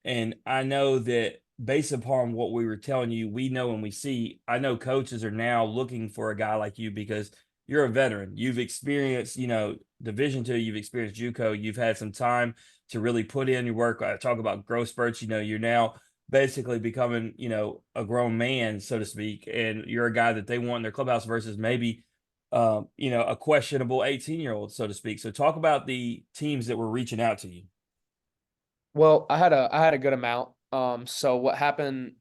And I know that based upon what we were telling you, we know and we see, I know coaches are now looking for a guy like you because you're a veteran. You've experienced, Division two, you've experienced JUCO, you've had some time to really put in your work. I talk about growth spurts, you're now basically becoming, a grown man, so to speak, and you're a guy that they want in their clubhouse versus maybe a questionable 18-year-old, so to speak. So talk about the teams that were reaching out to you. Well, I had a good amount. So what happened?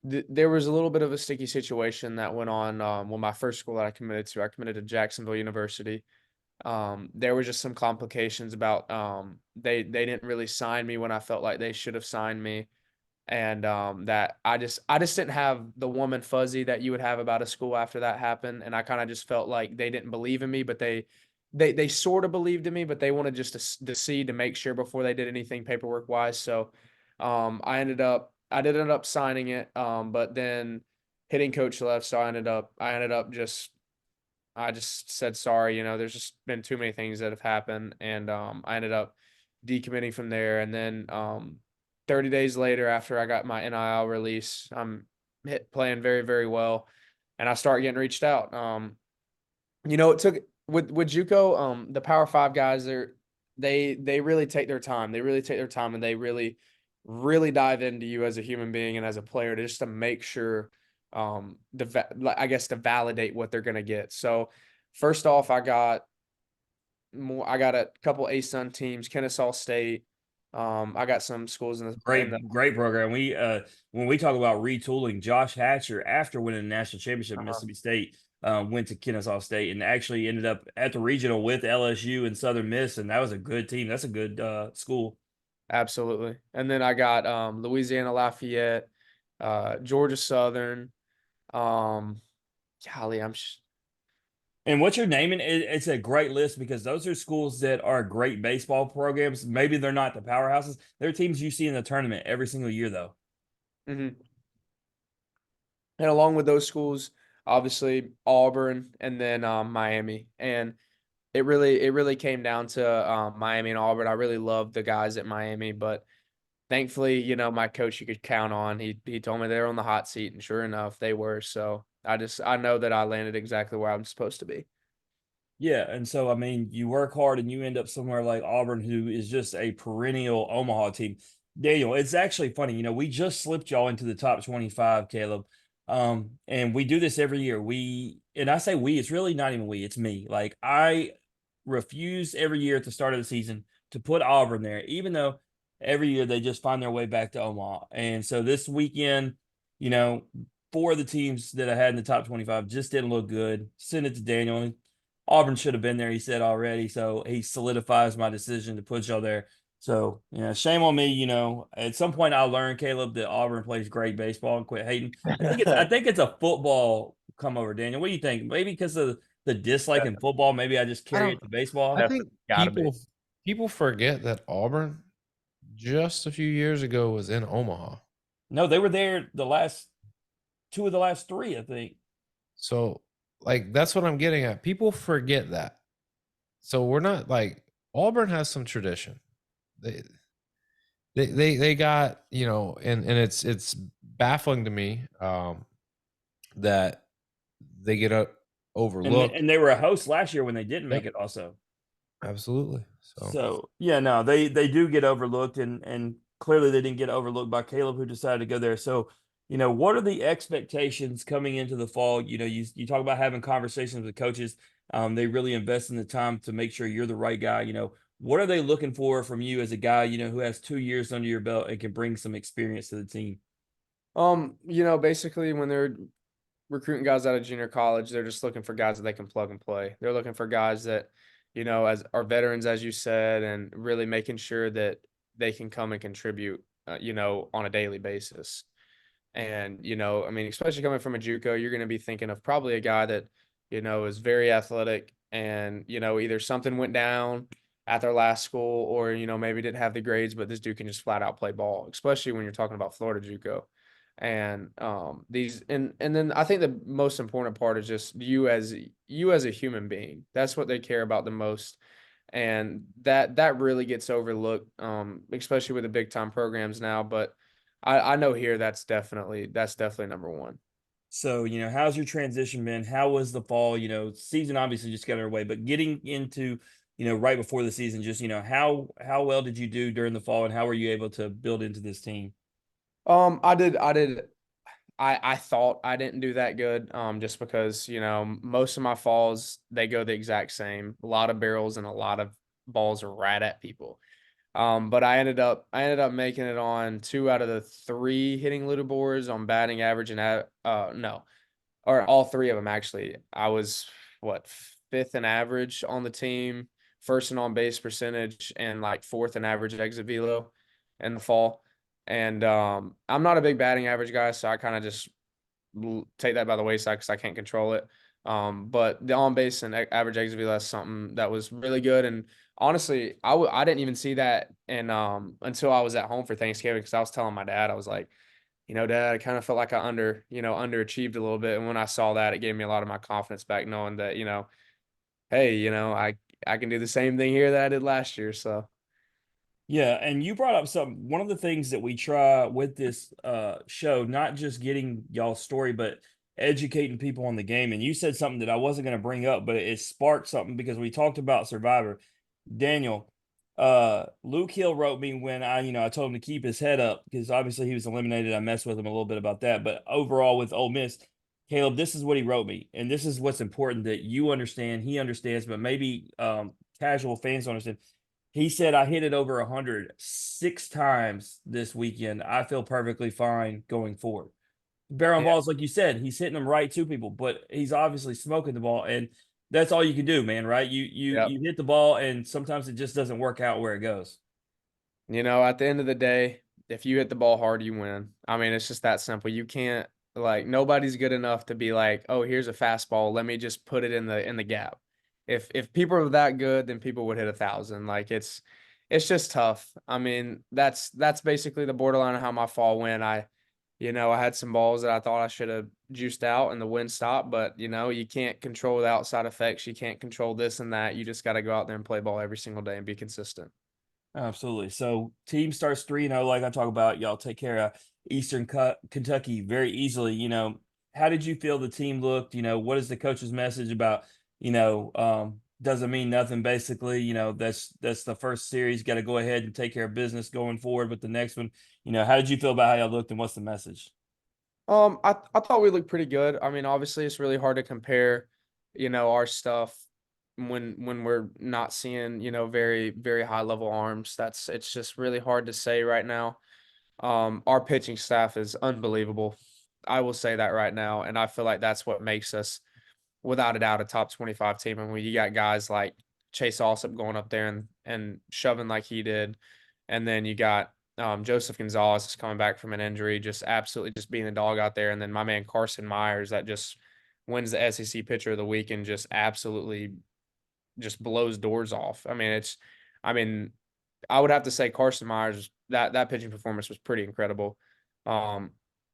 There was a little bit of a sticky situation that went on when my first school that I committed to. I committed to Jacksonville University. There were just some complications about they didn't really sign me when I felt like they should have signed me, and that I just didn't have the warm and fuzzy that you would have about a school after that happened, and I kind of just felt like they didn't believe in me, but they sort of believed in me, but they wanted just to see to make sure before they did anything paperwork wise. So I ended up signing it, but then hitting coach left, so I ended up just said sorry. You know, there's just been too many things that have happened, and I ended up decommitting from there. And then 30 days later, after I got my NIL release, I'm playing very, very well, and I start getting reached out. You know, it took with JUCO, the Power Five guys, they really take their time. They really take their time, and they really, really dive into you as a human being and as a player just to make sure, I guess to validate what they're gonna get. So, first off, I got a couple A-Sun teams, Kennesaw State. I got some schools in the Great program. We when we talk about retooling, Josh Hatcher, after winning the national championship at uh Mississippi State, went to Kennesaw State and actually ended up at the regional with LSU and Southern Miss, and that was a good team. That's a good school. Absolutely. And then I got Louisiana Lafayette, Georgia Southern. Um, golly, And what you're naming, it's a great list because those are schools that are great baseball programs. Maybe they're not the powerhouses. They're teams you see in the tournament every single year, though. mhm. And along with those schools, obviously Auburn and then Miami. And it really came down to Miami and Auburn. I really loved the guys at Miami, but thankfully, you know, my coach you could count on. He told me they were on the hot seat, and sure enough, they were. So I know that I landed exactly where I'm supposed to be. Yeah, and so I mean, you work hard and you end up somewhere like Auburn, who is just a perennial Omaha team. Daniel, it's actually funny. We just slipped y'all into the top 25, Caleb. And we do this every year. And I say we, it's really not even we, it's me. Like I refuse every year at the start of the season to put Auburn there, even though every year they just find their way back to Omaha. And so this weekend, you know, four of the teams that I had in the top 25 just didn't look good. Send it to Daniel. And Auburn should have been there, he said already. So he solidifies my decision to put y'all there. So, shame on me. At some point I learned, Caleb, that Auburn plays great baseball and quit hating. I think it's a football come over, Daniel. What do you think? Maybe because of the dislike in football, maybe I just I carry don't. it to I baseball. think Gotta be. people forget that Auburn just a few years ago was in Omaha. No, they were there the last two of the last three, I think. So, like, that's what I'm getting at. People forget that. So we're not like Auburn has some tradition. They they got, and it's baffling to me that they get And overlooked. and they were a host last year when they didn't make Yep, it also. absolutely. So So yeah, no, they do get overlooked, and clearly they didn't get overlooked by Caleb, who decided to go there. So, what are the expectations coming into the fall? You talk about having conversations with coaches. They really invest in the time to make sure you're the right guy. What are they looking for from you as a guy, who has 2 years under your belt and can bring some experience to the team? Basically when they're recruiting guys out of junior college, they're just looking for guys that they can plug and play. They're looking for guys that, as are veterans, as you said, and really making sure that they can come and contribute, on a daily basis. And, I mean, especially coming from a JUCO, you're going to be thinking of probably a guy that, is very athletic and, either something went down at their last school or, maybe didn't have the grades, but this dude can just flat out play ball, especially when you're talking about Florida JUCO. And and then I think the most important part is just you as a human being. That's what they care about the most. And that really gets overlooked, especially with the big time programs now. But I know here that's definitely number one. So, how's your transition been? How was the fall? Season obviously just got underway, but getting into, right before the season, just, how well did you do during the fall and how were you able to build into this team? I did. I thought I didn't do that good, just because, most of my falls, they go the exact same. A lot of barrels and a lot of balls are right at people. But I ended up making it on 2 out of the 3 hitting leaderboards on batting average and no, or all 3 of them actually. I was what, 5th in average on the team, 1st in on base percentage, and like 4th in average exit velo in the fall. And I'm not a big batting average guy, so I kind of just take that by the wayside because I can't control it. But the on base and average exit velo is something that was really good. And honestly, I didn't even see that and until I was at home for Thanksgiving because I was telling my dad, I was like, Dad, I kind of felt like I underachieved a little bit. And when I saw that, it gave me a lot of my confidence back, knowing that, hey, I can do the same thing here that I did last year. So Yeah, and you brought up some one of the things that we try with this show, not just getting y'all's story, but educating people on the game. And you said something that I wasn't going to bring up, but it sparked something because we talked about Survivor. Daniel, Luke Hill wrote me when I told him to keep his head up because obviously he was eliminated. I messed with him a little bit about that. But overall with Ole Miss, Caleb, this is what he wrote me. And this is what's important that you understand, he understands, but maybe casual fans don't understand. He said, I hit it over 106 times this weekend. I feel perfectly fine going forward. Barrel yeah, balls, like you said, he's hitting them right to people, but he's obviously smoking the ball. And that's all you can do, man, right? yeah. You hit the ball and sometimes it just doesn't work out where it goes. At the end of the day, if you hit the ball hard, you win. I mean, it's just that simple. You can't like nobody's good enough to be like, oh, here's a fastball. Let me just put it in the gap. If people are that good, then people would hit 1,000. Like it's just tough. I mean, that's basically the borderline of how my fall went. I had some balls that I thought I should have juiced out and the wind stopped, but you can't control the outside effects. You can't control this and that. You just got to go out there and play ball every single day and be consistent. Absolutely. So team starts 3-0, like I talk about. Y'all take care of Eastern Kentucky very easily. How did you feel the team looked? What is the coach's message about, doesn't mean nothing basically. That's the first series. Got to go ahead and take care of business going forward with the next one. How did you feel about how y'all looked and what's the message? I thought we looked pretty good. I mean, obviously it's really hard to compare, our stuff when we're not seeing, very, very high level arms. It's just really hard to say right now. Our pitching staff is unbelievable. I will say that right now. And I feel like that's what makes us, without a doubt, a top 25 team. And when you got guys like Chase Allsup going up there and shoving like he did, and then you got Joseph Gonzalez is coming back from an injury, just absolutely just being a dog out there. And then my man Carson Myers that just wins the SEC Pitcher of the Week and just absolutely just blows doors off. I mean, I would have to say Carson Myers that pitching performance was pretty incredible. Um,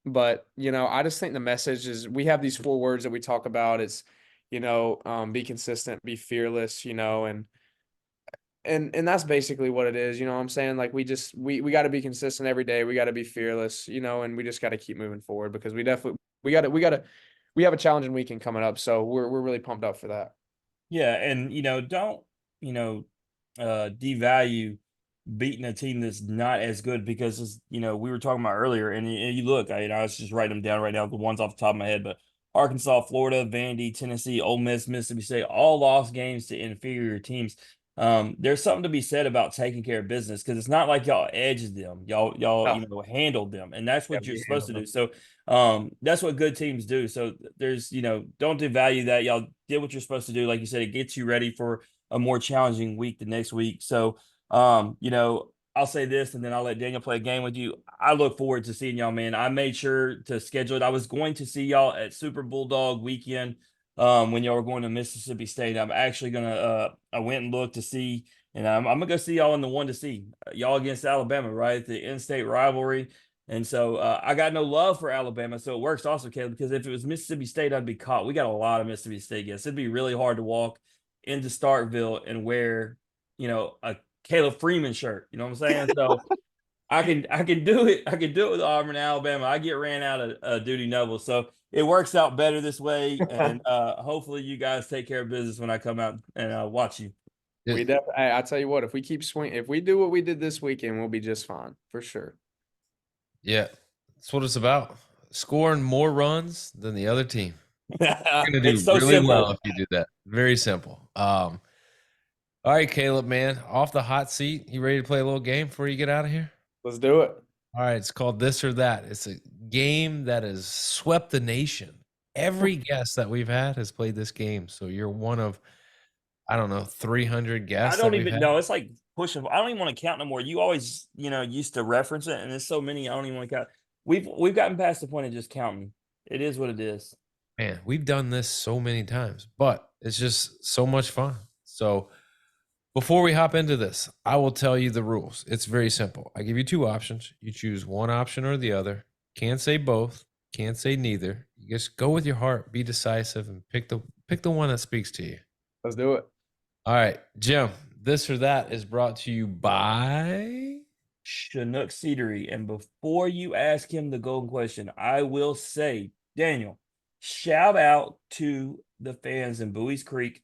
but I just think the message is we have these 4 words that we talk about. It's be consistent, be fearless, and that's basically what it is. You know what I'm saying? Like we got to be consistent every day. We got to be fearless, and we just got to keep moving forward because we have a challenging weekend coming up. So we're really pumped up for that. Yeah, and don't devalue beating a team that's not as good because we were talking about earlier, and you look, I was just writing them down right now, the ones off the top of my head, but Arkansas, Florida, Vandy, Tennessee, Ole Miss, Mississippi State, all lost games to inferior teams. there's something to be said about taking care of business because it's not like y'all edged them, y'all No, handled them, and that's yeah, what you're we supposed handled to them. do. So that's what good teams do. So there's don't devalue that. Y'all did what you're supposed to do. Like you said, it gets you ready for a more challenging week the next week. So I'll say this and then I'll let Daniel play a game with you. I look forward to seeing y'all, man. I made sure to schedule it. I was going to see y'all at Super Bulldog weekend when y'all were going to Mississippi State. I'm actually gonna I went and looked to see, and I'm gonna go see y'all in the one to see y'all against Alabama, right? The in-state rivalry. And so I got no love for Alabama, so it works also, Caleb, because if it was Mississippi State, I'd be caught. We got a lot of Mississippi State guests. It'd be really hard to walk into Starkville and wear, a Caleb Freeman shirt. You know what I'm saying? So I can do it. I can do it with Auburn, Alabama. I get ran out of Duty Noble, so it works out better this way. And hopefully, you guys take care of business when I come out and watch you. We definitely. I tell you what, if we keep if we do what we did this weekend, we'll be just fine for sure. Yeah, that's what it's about. Scoring more runs than the other team. You're gonna It's do so really well simple. if you do that. Very simple. All right, Caleb, man, off the hot seat. You ready to play a little game before you get out of here? Let's do it. All right, it's called This or That. It's a game that has swept the nation. Every guest that we've had has played this game. So you're one of, I don't know, 300 I guests that don't we've even had. know. It's like pushing. I don't even want to count no more. You always, used to reference it, and there's so many. I don't even want to count. We've gotten past the point of just counting. It is what it is. Man, we've done this so many times, but it's just so much fun. So before we hop into this, I will tell you the rules. It's very simple. I give you two options. You choose one option or the other. Can't say both. Can't say neither. You just go with your heart, be decisive, and pick the one that speaks to you. Let's do it. All right, Jim. This or that is brought to you by. Chinook Cedary. And before you ask him the golden question, I will say, Daniel, shout out to the fans in Bowie's Creek.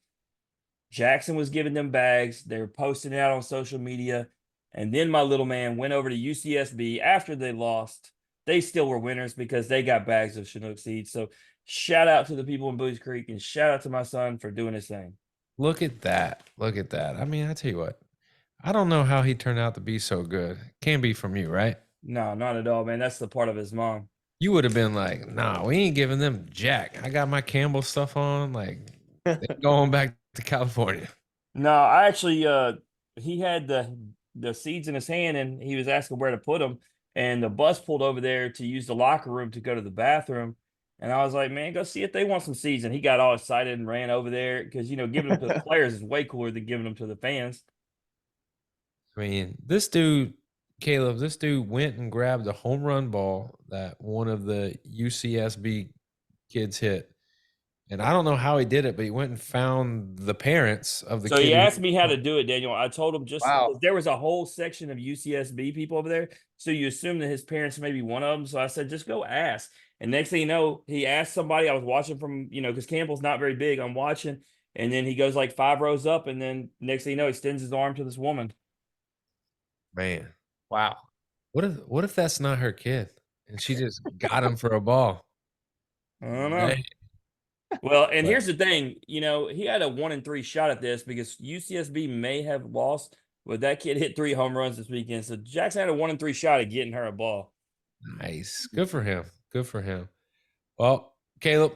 Jackson was giving them bags. They were posting it out on social media. And then my little man went over to UCSB after they lost. They still were winners because they got bags of Chinook seeds. So shout out to the people in Bowie's Creek and shout out to my son for doing his thing. Look at that. Look at that. I mean, I tell you what, I don't know how he turned out to be so good. Can't be from you, right? No, not at all, man. That's the part of his mom. You would have been like, nah, we ain't giving them jack. I got my Campbell stuff on. Like, they going back to California. No, I actually he had the seeds in his hand and he was asking where to put them. And the bus pulled over there to use the locker room to go to the bathroom. And I was like, man, go see if they want some seeds. And he got all excited and ran over there because giving them to the players is way cooler than giving them to the fans. I mean, this dude, Caleb, this dude went and grabbed a home run ball that one of the UCSB kids hit. And I don't know how he did it, but he went and found the parents of the So kid he who asked me how to do it, Daniel. I told him just Wow. there was a whole section of UCSB people over there. So you assume that his parents may be one of them. So I said, just go ask. And next thing you know, he asked somebody. I was watching from, because Campbell's not very big. I'm watching. And then he goes like 5 rows up. And then next thing you know, extends his arm to this woman. Man. Wow. What if that's not her kid and she just got him for a ball? I don't know. Man. Well, and But here's the thing, he had a 1-in-3 shot at this because UCSB may have lost, but that kid hit 3 home runs this weekend. So Jackson had a 1-in-3 shot at getting her a ball. nice. Good for him. Good for him. Well, Caleb,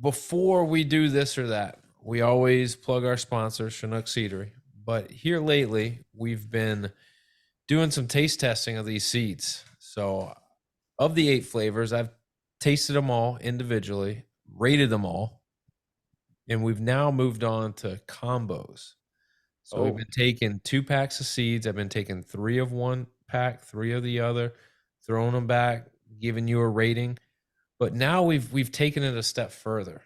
before we do this or that, we always plug our sponsor, Chinook Seedery. But here lately, we've been doing some taste testing of these seeds. So, of the 8 flavors, I've tasted them all individually, rated them all, and we've now moved on to combos. So we've been taking 2 packs of seeds. I've been taking 3 of one pack, 3 of the other, throwing them back, giving you a rating. But now we've taken it a step further.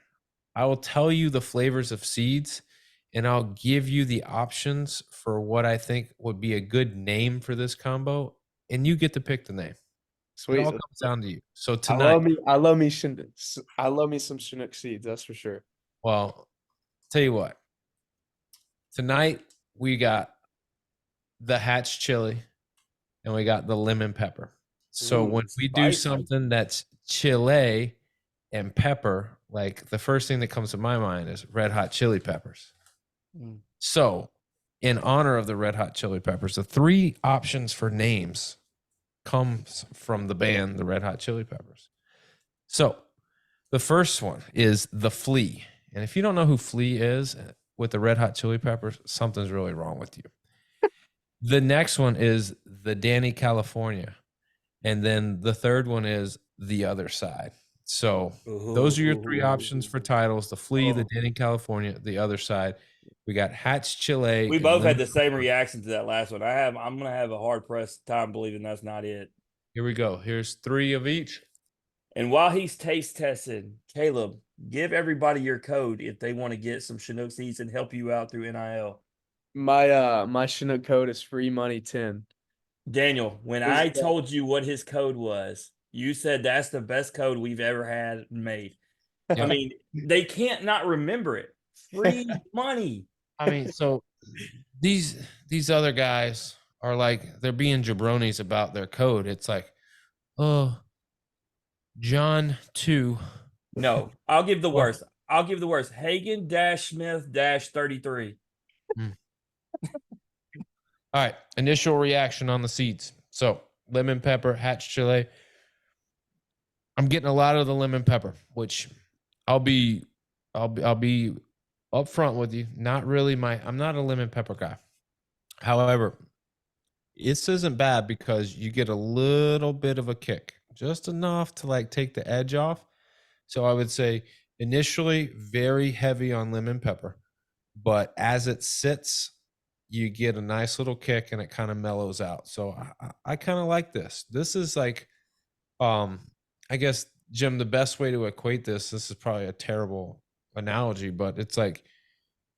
I will tell you the flavors of seeds, and I'll give you the options for what I think would be a good name for this combo, and you get to pick the name. Sweet. It all comes down to you. So I tonight, love me. I love me. I love me some Chinook seeds. That's for sure. well, tell you what. Tonight we got the Hatch chili and we got the lemon pepper. So Ooh, when we do spicy. something that's chile and pepper, like the first thing that comes to my mind is red hot chili peppers. So, in honor of the Red Hot Chili Peppers, the 3 options for names comes from the band, the Red Hot Chili Peppers. So, the first one is The Flea. And if you don't know who Flea is with the Red Hot Chili Peppers, something's really wrong with you. The next one is The Danny California. And then the third one is The Other Side. So those are your 3 options for titles: The Flea, The Danny California, The Other Side. We got Hatch Chile. We and both had Lemon the same Pepper. reaction to that last one. I'm gonna have a hard pressed time believing that's not it. Here we go. Here's 3 of each. And while he's taste testing, Caleb, give everybody your code if they want to get some Chinook seeds and help you out through NIL. My Chinook code is free money 10. Daniel, when Is I that- told you what his code was, you said that's the best code we've ever had made. I mean, they can't not remember it. Free money. I mean, so these other guys are like, they're being jabronis about their code. It's like, oh, John 2. No, I'll give the What? worst. I'll give the worst. Hagen Smith 33. All right, initial reaction on the seeds. So lemon pepper, Hatch Chile. I'm getting a lot of the lemon pepper, which I'll be upfront with you. Not really I'm not a lemon pepper guy. However, this isn't bad because you get a little bit of a kick, just enough to like take the edge off. So I would say initially very heavy on lemon pepper, but as it sits, you get a nice little kick and it kind of mellows out. So I kind of like this. This is like, I guess, Jim, the best way to equate this is probably a terrible analogy, but it's like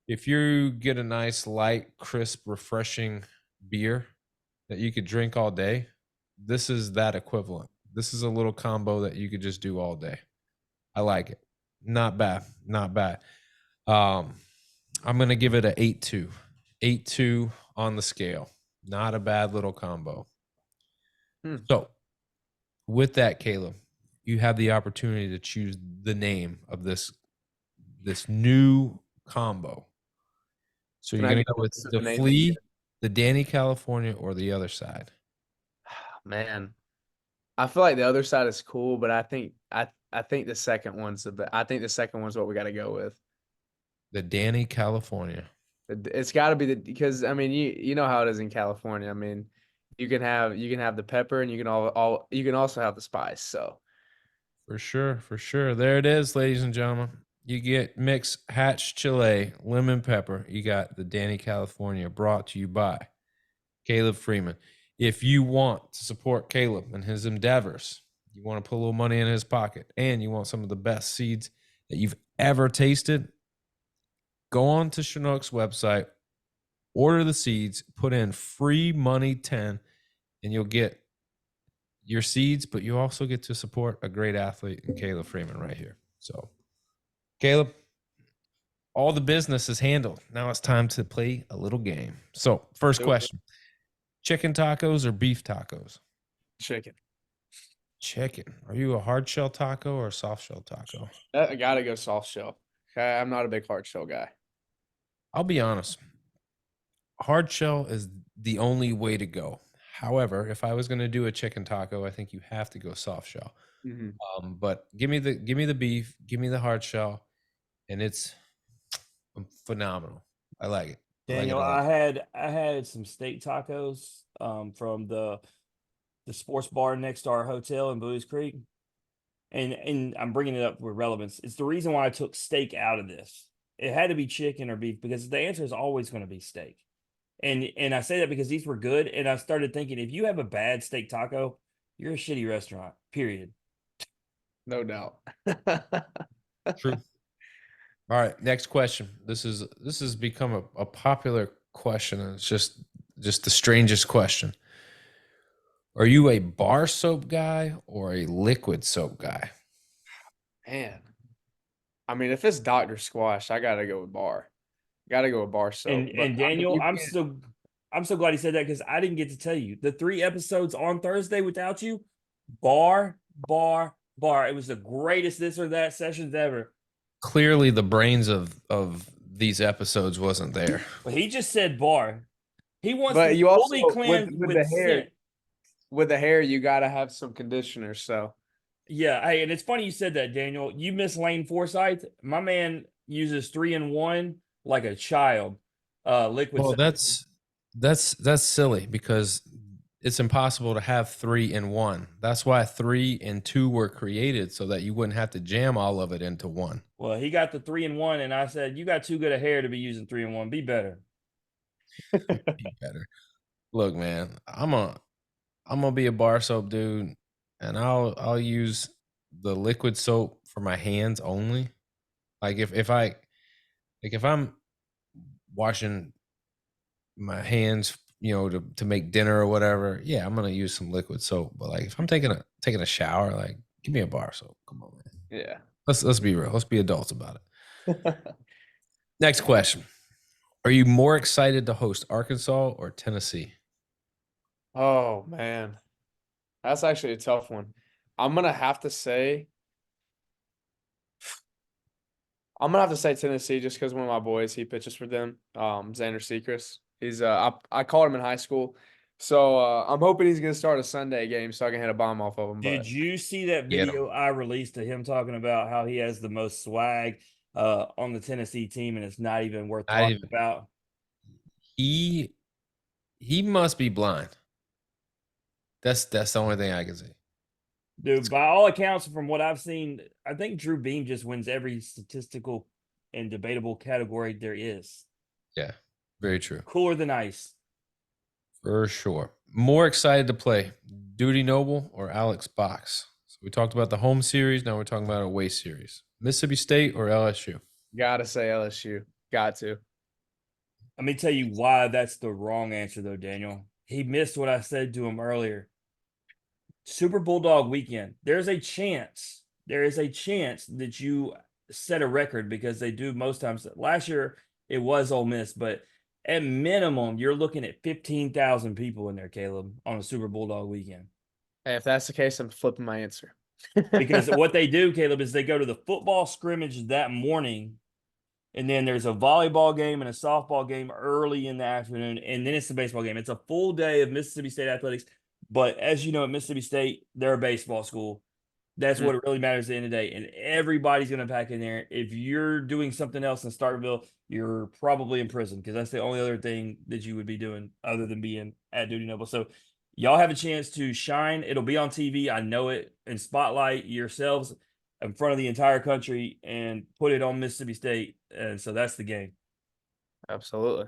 if you get a nice, light, crisp, refreshing beer that you could drink all day, this is that equivalent. This is a little combo that you could just do all day. I like it. Not bad. Not bad. I'm going to give it a 8-2. 8-2 on the scale. Not a bad little combo. So, with that, Caleb, you have the opportunity to choose the name of this new combo. So Can you're I going to go go with with the the name Flea, again? the Danny California, or the Other Side. Man, I feel like the other side is cool, but I think the second one's I think the second one's what we got to go with. The Danny California. It's got to be because I mean you know how it is in California. I mean you can have the pepper and you can you can also have the spice. So For sure, for sure. There it is, ladies and gentlemen. You get mix Hatch Chile, lemon pepper. You got the Danny California, brought to you by Kaleb Freeman. If you want to support Caleb and his endeavors, you want to put a little money in his pocket, and you want some of the best seeds that you've ever tasted, go on to Chinook's website, order the seeds, put in free money 10, and you'll get your seeds, but you also get to support a great athlete in Kaleb Freeman right here. So, Caleb, all the business is handled. Now it's time to play a little game. So, first question: chicken tacos or beef tacos? chicken. Chicken. Are you a hard shell taco or a soft shell taco? I gotta go soft shell. Okay, I'm not a big hard shell guy. I'll be honest. Hard shell is the only way to go. However, if I was going to do a chicken taco, I think you have to go soft shell. But give me the beef, give me the hard shell, and it's phenomenal. I like it. Daniel, I had some steak tacos from the sports bar next to our hotel in Booze Creek. And I'm bringing it up with relevance. It's the reason why I took steak out of this. It had to be chicken or beef because the answer is always going to be steak. And I say that because these were good. And I started thinking, if you have a bad steak taco, you're a shitty restaurant, period. No doubt. True. All right, next question. This has become a popular question, and it's just the strangest question. Are you a bar soap guy or a liquid soap guy? Man. I mean, if it's Dr. Squash, I gotta go with bar. Gotta go with bar soap. And But, I mean, Daniel, you I'm can't- so glad he said that because I didn't get to tell you the 3 episodes on Thursday without you. Bar. It was the greatest this or that sessions ever. Clearly, the brains of these episodes wasn't there. Well, he just said bar. He wants But to you also fully cleanse with with the hair, scent. you gotta have some conditioner. So Yeah, hey, and it's funny you said that, Daniel. You miss Lane Forsyth. My man uses 3-in-1 like a child. Liquid. Well, that's silly because it's impossible to have 3 in 1. That's why 3 and 2 were created so that you wouldn't have to jam all of it into one. Well, he got the 3-in-1, and I said, "You got too good a hair to be using 3-in-1. Be better." Be better. Look, man, I'm gonna be a bar soap dude, and I'll use the liquid soap for my hands only. Like if I'm washing my hands, to make dinner or whatever, yeah, I'm gonna use some liquid soap. But like if I'm taking a shower, like give me a bar soap. Come on, man. yeah. Let's be real. Let's be adults about it. Next question. Are you more excited to host Arkansas or Tennessee? Oh man, that's actually a tough one. I'm gonna have to say Tennessee just because one of my boys he pitches for them. Xander Sechrist. He's I called him in high school, so I'm hoping he's gonna start a Sunday game so I can hit a bomb off of him. Did But you see that Get him. video I released of him talking about how he has the most swag on the Tennessee team, and it's not even worth I talking even about? he he must be blind. That's the only thing I can say. Dude, by all accounts, from what I've seen, I think Drew Beam just wins every statistical and debatable category there is. Yeah, very true. Cooler than ice. For sure. More excited to play Duty Noble or Alex Box. So we talked about the home series. Now we're talking about away series. Mississippi State or LSU? gotta say LSU. Got to. Let me tell you why that's the wrong answer, though, Daniel. He missed what I said to him earlier. Super Bulldog weekend. There is a chance that you set a record because they do most times. Last year it was Ole Miss, but at minimum you're looking at 15,000 people in there, Caleb, on a Super Bulldog weekend. Hey, if that's the case, I'm flipping my answer. Because what they do, Caleb, is they go to the football scrimmage that morning, and then there's a volleyball game and a softball game early in the afternoon, and then it's the baseball game. It's a full day of Mississippi State athletics. But as you know, at Mississippi State, they're a baseball school. That's what it really matters at the end of the day. And everybody's going to pack in there. If you're doing something else in Starkville, you're probably in prison because that's the only other thing that you would be doing other than being at Duty Noble. So y'all have a chance to shine. It'll be on TV. I know it. And spotlight yourselves in front of the entire country and put it on Mississippi State. And so that's the game. Absolutely.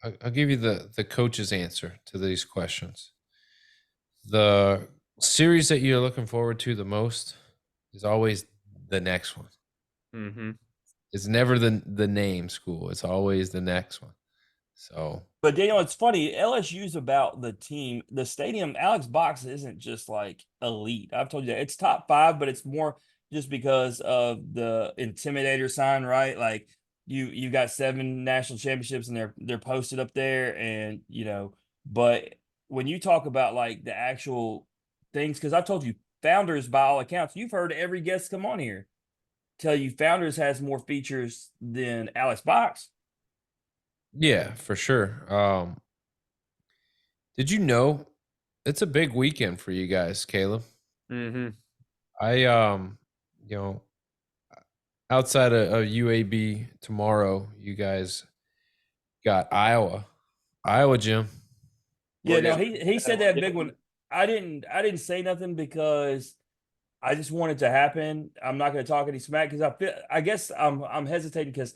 I'll give you the coach's answer to these questions. The series that you're looking forward to the most is always the next one. Mm-hmm. It's never the name school. It's always the next one. So, But Daniel, it's funny. LSU's about the team. The stadium, Alex Box isn't just like elite. I've told you that. It's top 5, but it's more just because of the intimidator sign, right? Like you got 7 national championships and they're posted up there, and but when you talk about like the actual things, because I've told you, Founders, by all accounts, you've heard every guest come on here tell you Founders has more features than Alex Box. yeah, for sure. Did you know it's a big weekend for you guys, Caleb? Mm-hmm. I you know, outside of UAB tomorrow, you guys got Iowa Jim. Yeah, We're no, getting he said that big one. I didn't say nothing because I just want it to happen. I'm not going to talk any smack because I guess I'm hesitating because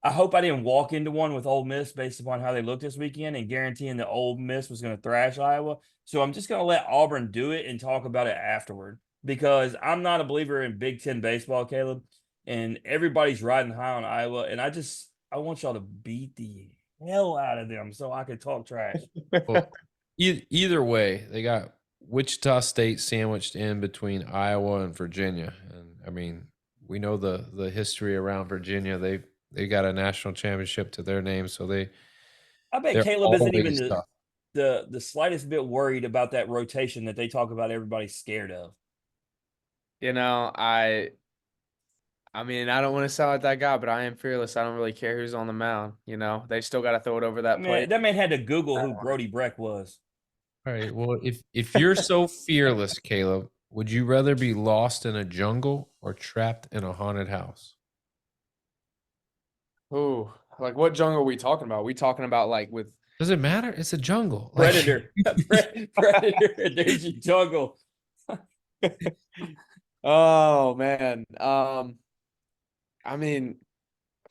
I hope I didn't walk into one with Ole Miss based upon how they looked this weekend and guaranteeing that Ole Miss was going to thrash Iowa. So I'm just going to let Auburn do it and talk about it afterward because I'm not a believer in Big Ten baseball, Caleb, and everybody's riding high on Iowa, and I want y'all to beat the hell out of them so I can talk trash. Well, either way, they got Wichita State sandwiched in between Iowa and Virginia, and I mean, we know the history around Virginia. They got a national championship to their name, so I bet they're Caleb isn't even always tough. the slightest bit worried about that rotation that they talk about everybody's scared of. You know, I I mean, I don't want to sound like that guy, but I am fearless. I don't really care who's on the mound. You know, they still got to throw it over I that mean, plate. that man had to Google who Brody Breck was. All right. Well, if you're so fearless, Caleb, would you rather be lost in a jungle or trapped in a haunted house? Ooh, like what jungle are we talking about? We talking about like with Does it matter? It's a jungle. Like, Predator. Predator. There's your jungle. Oh man. I mean,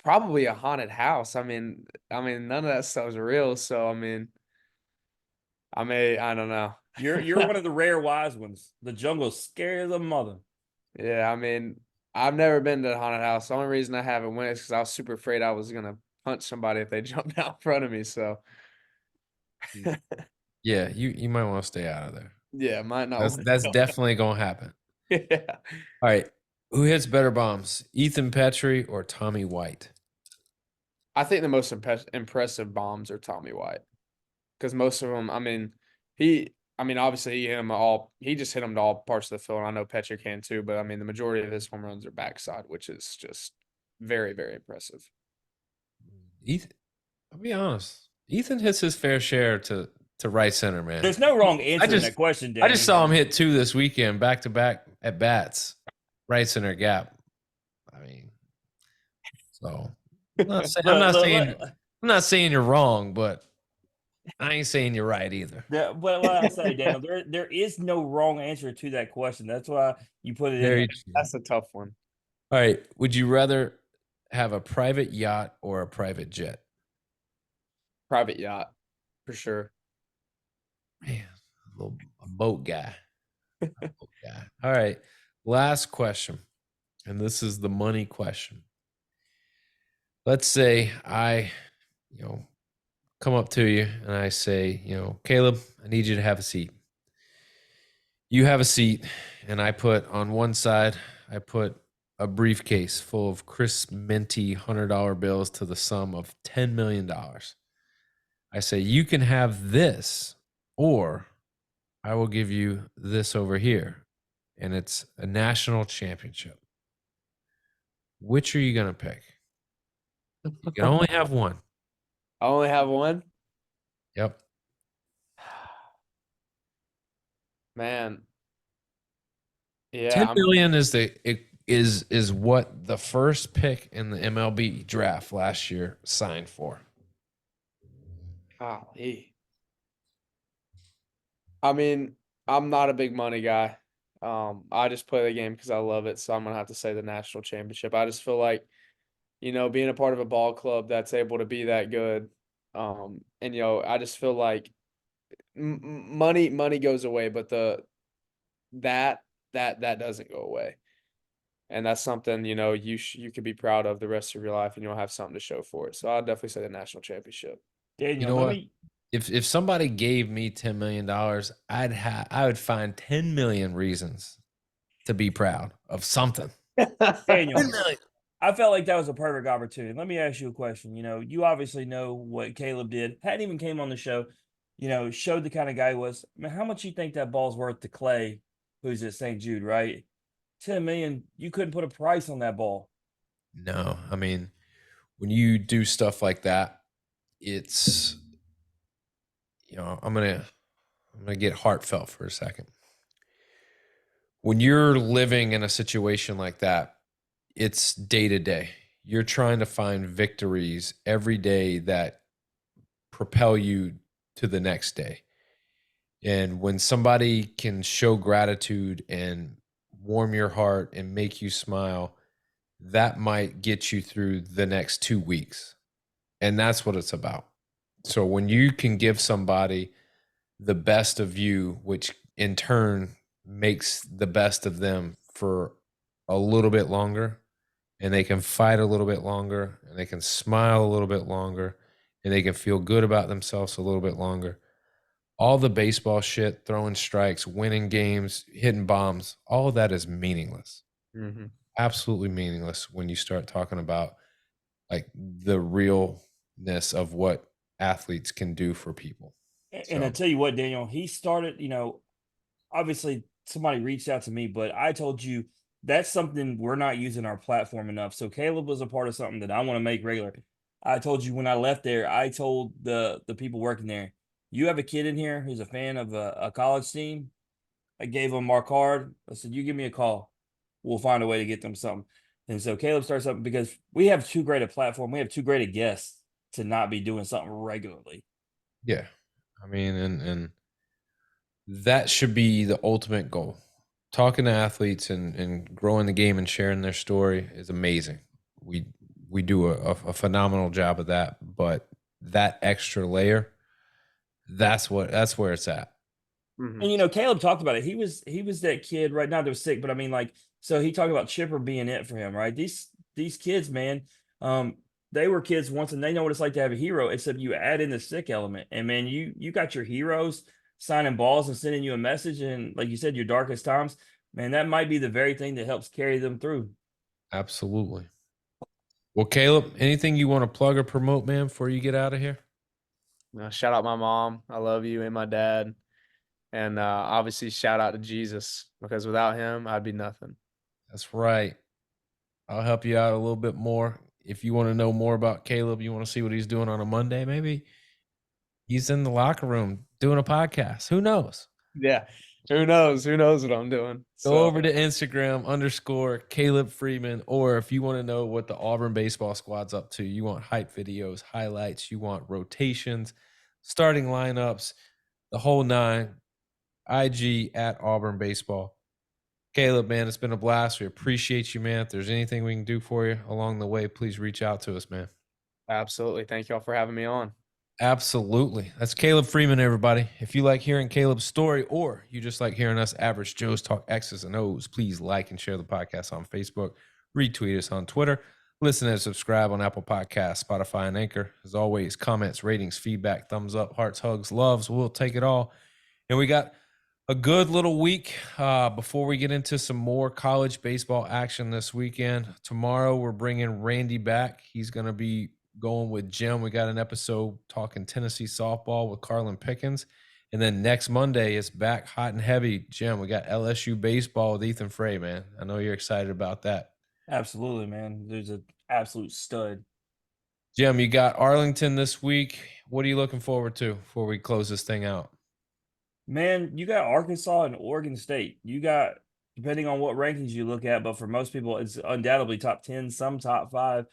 probably a haunted house. I mean, none of that stuff's real. So I don't know. You're one of the rare wise ones. The jungle scares a mother. Yeah, I mean, I've never been to a haunted house. The only reason I haven't went is because I was super afraid I was gonna punch somebody if they jumped out in front of me. So yeah, you might want to stay out of there. yeah, might not That's want that's to. definitely gonna happen. Yeah. All right. Who hits better bombs, Ethan Petrie or Tommy White? I think the most impressive bombs are Tommy White because most of them. Obviously he hit them all. He just hit them to all parts of the field. And I know Petcher can too, but I mean, the majority of his home runs are backside, which is just very, very impressive. Ethan, I'll be honest. Ethan hits his fair share to right center, man. There's no wrong answer in just- that question, I just saw him Danny. hit 2 this weekend, back to back at bats, right center gap. I mean, so I'm not saying I'm not saying you're wrong, but I ain't saying you're right either. Yeah, what I say, Daniel, there is no wrong answer to that question. That's why you put it in Very there. true. That's a tough one. All right. Would you rather have a private yacht or a private jet? Private yacht, for sure. Man, a boat guy. A boat guy. All right. Last question. And this is the money question. Let's say I, come up to you and I say, Caleb, I need you to have a seat. You have a seat, and I put on one side, I put a briefcase full of crisp, minty $100 bills to the sum of $10 million. I say, you can have this, or I will give you this over here. And it's a national championship. Which are you going to pick? You can only have one. I only have one. Yep. Man. Yeah. 10 million is what the first pick in the MLB draft last year signed for. Golly. I mean, I'm not a big money guy. I just play the game because I love it. So I'm gonna have to say the national championship. I just feel like, being a part of a ball club that's able to be that good. And I just feel like money goes away, but that that doesn't go away. And that's something, you could be proud of the rest of your life and you'll have something to show for it. So I'll definitely say the national championship. Daniel, You know let what? me If somebody gave me $10 million, I would find 10 million reasons to be proud of something. Daniel, 10 million. I felt like that was a perfect opportunity. Let me ask you a question. You obviously know what Caleb did. Hadn't even came on the show. Showed the kind of guy he was. I mean, how much you think that ball's worth to Clay, who's at St. Jude, right? 10 million. You couldn't put a price on that ball. No, I mean, when you do stuff like that, it's I'm gonna get heartfelt for a second. When you're living in a situation like that, it's day to day. You're trying to find victories every day that propel you to the next day. And when somebody can show gratitude and warm your heart and make you smile, that might get you through the next 2 weeks. And that's what it's about. So when you can give somebody the best of you, which in turn makes the best of them for a little bit longer, and they can fight a little bit longer, and they can smile a little bit longer, and they can feel good about themselves a little bit longer. All the baseball shit, throwing strikes, winning games, hitting bombs, all of that is meaningless. Mm-hmm. Absolutely meaningless when you start talking about like the realness of what athletes can do for people. And I tell you what, Daniel, he started, obviously somebody reached out to me, but I told you that's something we're not using our platform enough. So Caleb was a part of something that I want to make regular. I told you when I left there, I told the people working there, you have a kid in here who's a fan of a college team. I gave them our card. I said, you give me a call. We'll find a way to get them something. And so Caleb starts up because we have too great a platform. We have too great a guest to not be doing something regularly. Yeah. I mean, and that should be the ultimate goal. Talking to athletes and growing the game and sharing their story is amazing. We do a phenomenal job of that, but that extra layer, that's where it's at. And Caleb talked about it. He was that kid right now. They're sick, but I mean, like, so he talked about Chipper being it for him, right? These kids, man, um, they were kids once, and they know what it's like to have a hero. Except you add in the sick element, and man, you got your heroes signing balls and sending you a message, and like you said, your darkest times, man, that might be the very thing that helps carry them through. Absolutely. Well, Caleb, anything you want to plug or promote, man, before you get out of here? Shout out my mom. I love you, and my dad. And obviously, shout out to Jesus, because without him, I'd be nothing. That's right. I'll help you out a little bit more. If you want to know more about Caleb, you want to see what he's doing on a Monday, maybe he's in the locker room doing a podcast. Who knows? Yeah. Who knows? Who knows what I'm doing? Go over to Instagram _ Kaleb Freeman. Or if you want to know what the Auburn baseball squad's up to, you want hype videos, highlights, you want rotations, starting lineups, the whole nine, IG at Auburn Baseball. Caleb, man, it's been a blast. We appreciate you, man. If there's anything we can do for you along the way, please reach out to us, man. Absolutely. Thank y'all for having me on. Absolutely. That's Kaleb Freeman, everybody. If you like hearing Caleb's story or you just like hearing us average Joes talk X's and O's, please like and share the podcast on Facebook, retweet us on Twitter, listen and subscribe on Apple Podcasts, Spotify, and Anchor. As always, comments, ratings, feedback, thumbs up, hearts, hugs, loves, we'll take it all. And we got a good little week before we get into some more college baseball action this weekend. Tomorrow, we're bringing Randy back. He's going to be going with Jim. We got an episode talking Tennessee softball with Carlin Pickens. And then next Monday, it's back hot and heavy. Jim, we got LSU baseball with Ethan Frey, man. I know you're excited about that. Absolutely, man. There's an absolute stud. Jim, you got Arlington this week. What are you looking forward to before we close this thing out? Man, you got Arkansas and Oregon State. You got, depending on what rankings you look at, but for most people, it's undoubtedly top 10, some top 5.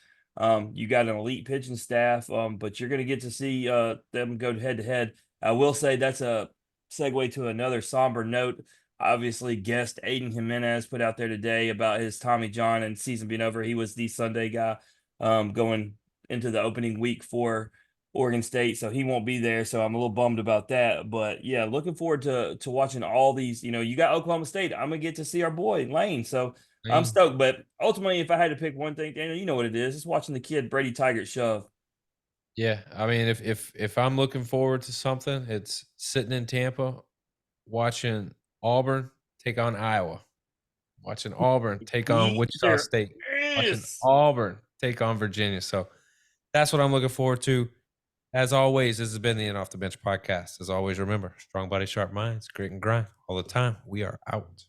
You got an elite pitching staff, but you're going to get to see them go head to head. I will say that's a segue to another somber note. Obviously, guest Aiden Jimenez put out there today about his Tommy John and season being over. He was the Sunday guy going into the opening week for Oregon State, so he won't be there. So I'm a little bummed about that. But yeah, looking forward to watching all these. You got Oklahoma State. I'm gonna get to see our boy Lane. So I'm stoked. But ultimately, if I had to pick one thing, Daniel, you know what it is. It's watching the kid Brady Tigert shove. Yeah, I mean, if I'm looking forward to something, it's sitting in Tampa, watching Auburn take on Iowa, watching Auburn take on Wichita State, watching Auburn take on Virginia. So that's what I'm looking forward to. As always, this has been the In Off the Bench podcast. As always, remember, strong body, sharp minds, grit and grind all the time. We are out.